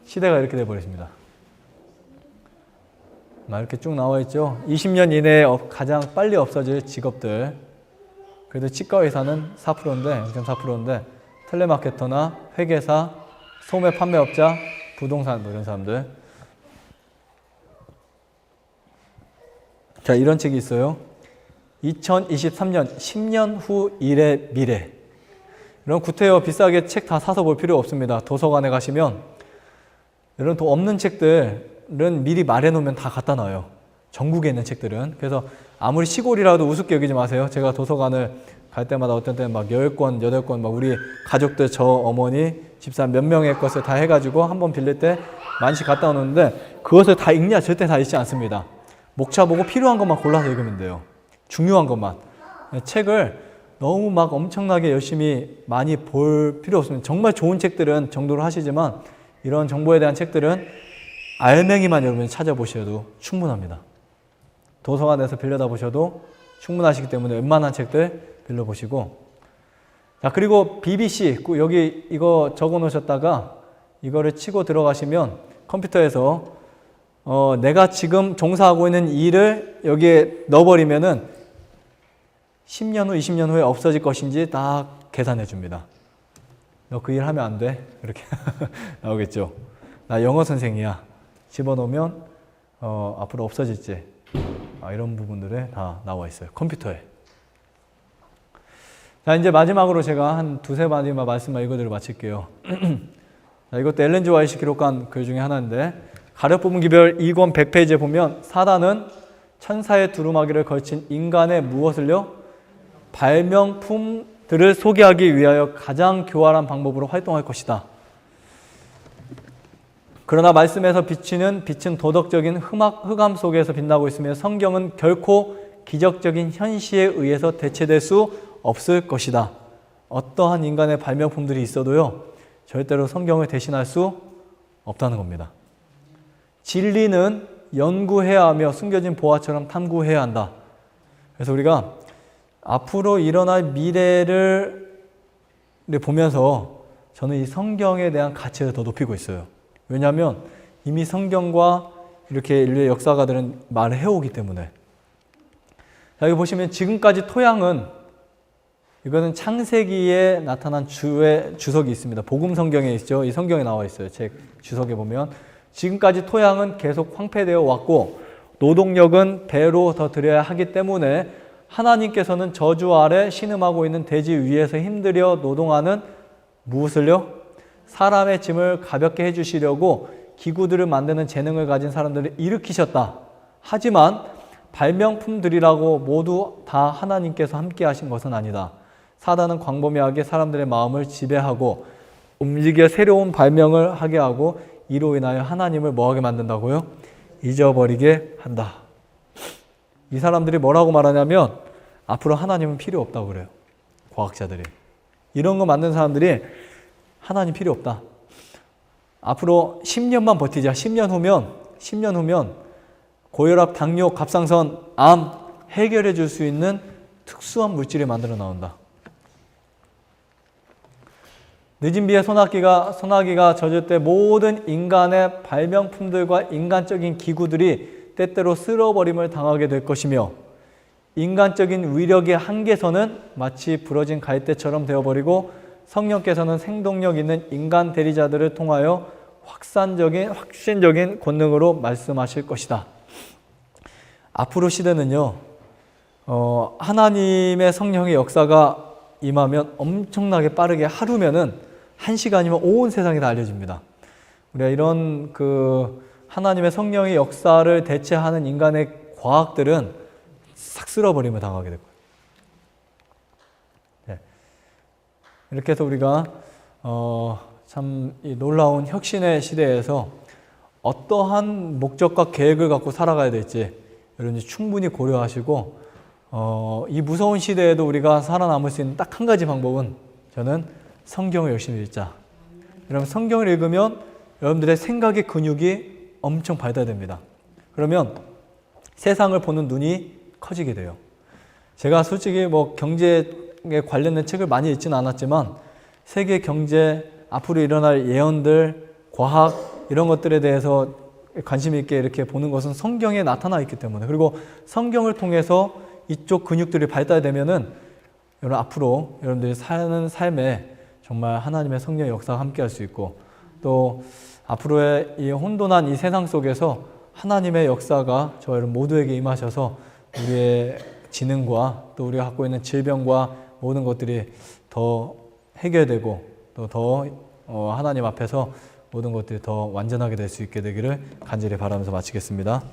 시대가 이렇게 돼버렸습니다. 이렇게 쭉 나와 있죠. 20년 이내에 가장 빨리 없어질 직업들. 그래도 치과의사는 4%인데 0.4%인데 텔레마케터나 회계사, 소매 판매업자, 부동산 이런 사람들. 자, 이런 책이 있어요. 2023년 10년 후 일의 미래. 이런 구태여 비싸게 책 다 사서 볼 필요 없습니다. 도서관에 가시면 이런 또 없는 책들은 미리 말해놓으면 다 갖다 놔요. 전국에 있는 책들은. 그래서 아무리 시골이라도 우습게 여기지 마세요. 제가 도서관을 갈 때마다 어떤 때는 막 10권, 8권 막 우리 가족들, 저 어머니, 집사람 몇 명의 것을 다 해가지고 한번 빌릴 때 만씩 갖다 놓는데 그것을 다 읽냐? 절대 다 읽지 않습니다. 목차 보고 필요한 것만 골라서 읽으면 돼요. 중요한 것만. 책을 너무 막 엄청나게 열심히 많이 볼 필요 없습니다. 정말 좋은 책들은 정도로 하시지만 이런 정보에 대한 책들은 알맹이만 여러분이 찾아보셔도 충분합니다. 도서관에서 빌려다 보셔도 충분하시기 때문에 웬만한 책들 빌려보시고. 자, 그리고 BBC, 여기 이거 적어 놓으셨다가 이거를 치고 들어가시면 컴퓨터에서 내가 지금 종사하고 있는 일을 여기에 넣어버리면은 10년 후, 20년 후에 없어질 것인지 다 계산해 줍니다. 너 그 일 하면 안 돼? 이렇게 나오겠죠. 나 영어 선생이야. 집어넣으면 앞으로 없어질지 이런 부분들에 다 나와 있어요. 컴퓨터에. 자, 이제 마지막으로 제가 한 두세 마디만 말씀만 읽어드리고 마칠게요. 자, 이것도 엘렌 지 화이트 기록한 글 중에 하나인데 가력 부분 기별 2권 100페이지에 보면 사단은 천사의 두루마기를 걸친 인간의 무엇을요? 발명품들을 소개하기 위하여 가장 교활한 방법으로 활동할 것이다. 그러나 말씀에서 비치는 빛은 도덕적인 흑암 속에서 빛나고 있으며 성경은 결코 기적적인 현시에 의해서 대체될 수 없을 것이다. 어떠한 인간의 발명품들이 있어도요, 절대로 성경을 대신할 수 없다는 겁니다. 진리는 연구해야 하며 숨겨진 보화처럼 탐구해야 한다. 그래서 우리가 앞으로 일어날 미래를 보면서 저는 이 성경에 대한 가치를 더 높이고 있어요. 왜냐하면 이미 성경과 이렇게 인류의 역사가들은 말을 해오기 때문에. 자, 여기 보시면 지금까지 토양은, 이거는 창세기에 나타난 주의 주석이 있습니다. 복음 성경에 있죠. 이 성경에 나와 있어요. 책 주석에 보면 지금까지 토양은 계속 황폐되어 왔고 노동력은 배로 더 들여야 하기 때문에 하나님께서는 저주 아래 신음하고 있는 대지 위에서 힘들여 노동하는 무엇을요? 사람의 짐을 가볍게 해주시려고 기구들을 만드는 재능을 가진 사람들을 일으키셨다. 하지만 발명품들이라고 모두 다 하나님께서 함께 하신 것은 아니다. 사단은 광범위하게 사람들의 마음을 지배하고 움직여 새로운 발명을 하게 하고 이로 인하여 하나님을 뭐하게 만든다고요? 잊어버리게 한다. 이 사람들이 뭐라고 말하냐면 앞으로 하나님은 필요 없다고 그래요. 과학자들이. 이런 거 만든 사람들이 하나님 필요 없다. 앞으로 10년만 버티자. 10년 후면 고혈압, 당뇨, 갑상선, 암 해결해 줄 수 있는 특수한 물질이 만들어 나온다. 늦은 비에 소나기가 젖을 때 모든 인간의 발명품들과 인간적인 기구들이 때때로 쓸어버림을 당하게 될 것이며 인간적인 위력의 한계선은 마치 부러진 갈대처럼 되어버리고 성령께서는 생동력 있는 인간 대리자들을 통하여 확신적인 권능으로 말씀하실 것이다. 앞으로 시대는요, 하나님의 성령의 역사가 임하면 엄청나게 빠르게 하루면은 1시간이면 온 세상에 다 알려집니다. 우리가 이런 하나님의 성령의 역사를 대체하는 인간의 과학들은 싹 쓸어버림을 당하게 될 거예요. 네. 이렇게 해서 우리가 참 이 놀라운 혁신의 시대에서 어떠한 목적과 계획을 갖고 살아가야 될지 여러분이 충분히 고려하시고 이 무서운 시대에도 우리가 살아남을 수 있는 딱 한 가지 방법은 저는 성경을 열심히 읽자. 여러분 성경을 읽으면 여러분들의 생각의 근육이 엄청 발달됩니다. 그러면 세상을 보는 눈이 커지게 돼요. 제가 솔직히 경제에 관련된 책을 많이 읽지는 않았지만 세계 경제, 앞으로 일어날 예언들, 과학 이런 것들에 대해서 관심 있게 이렇게 보는 것은 성경에 나타나 있기 때문에, 그리고 성경을 통해서 이쪽 근육들이 발달되면은 여러분 앞으로 여러분들이 사는 삶에 정말 하나님의 성령의 역사가 함께 할 수 있고 또 앞으로의 이 혼돈한 이 세상 속에서 하나님의 역사가 저 여러분 모두에게 임하셔서 우리의 지능과 또 우리가 갖고 있는 질병과 모든 것들이 더 해결되고 또 더 하나님 앞에서 모든 것들이 더 완전하게 될 수 있게 되기를 간절히 바라면서 마치겠습니다.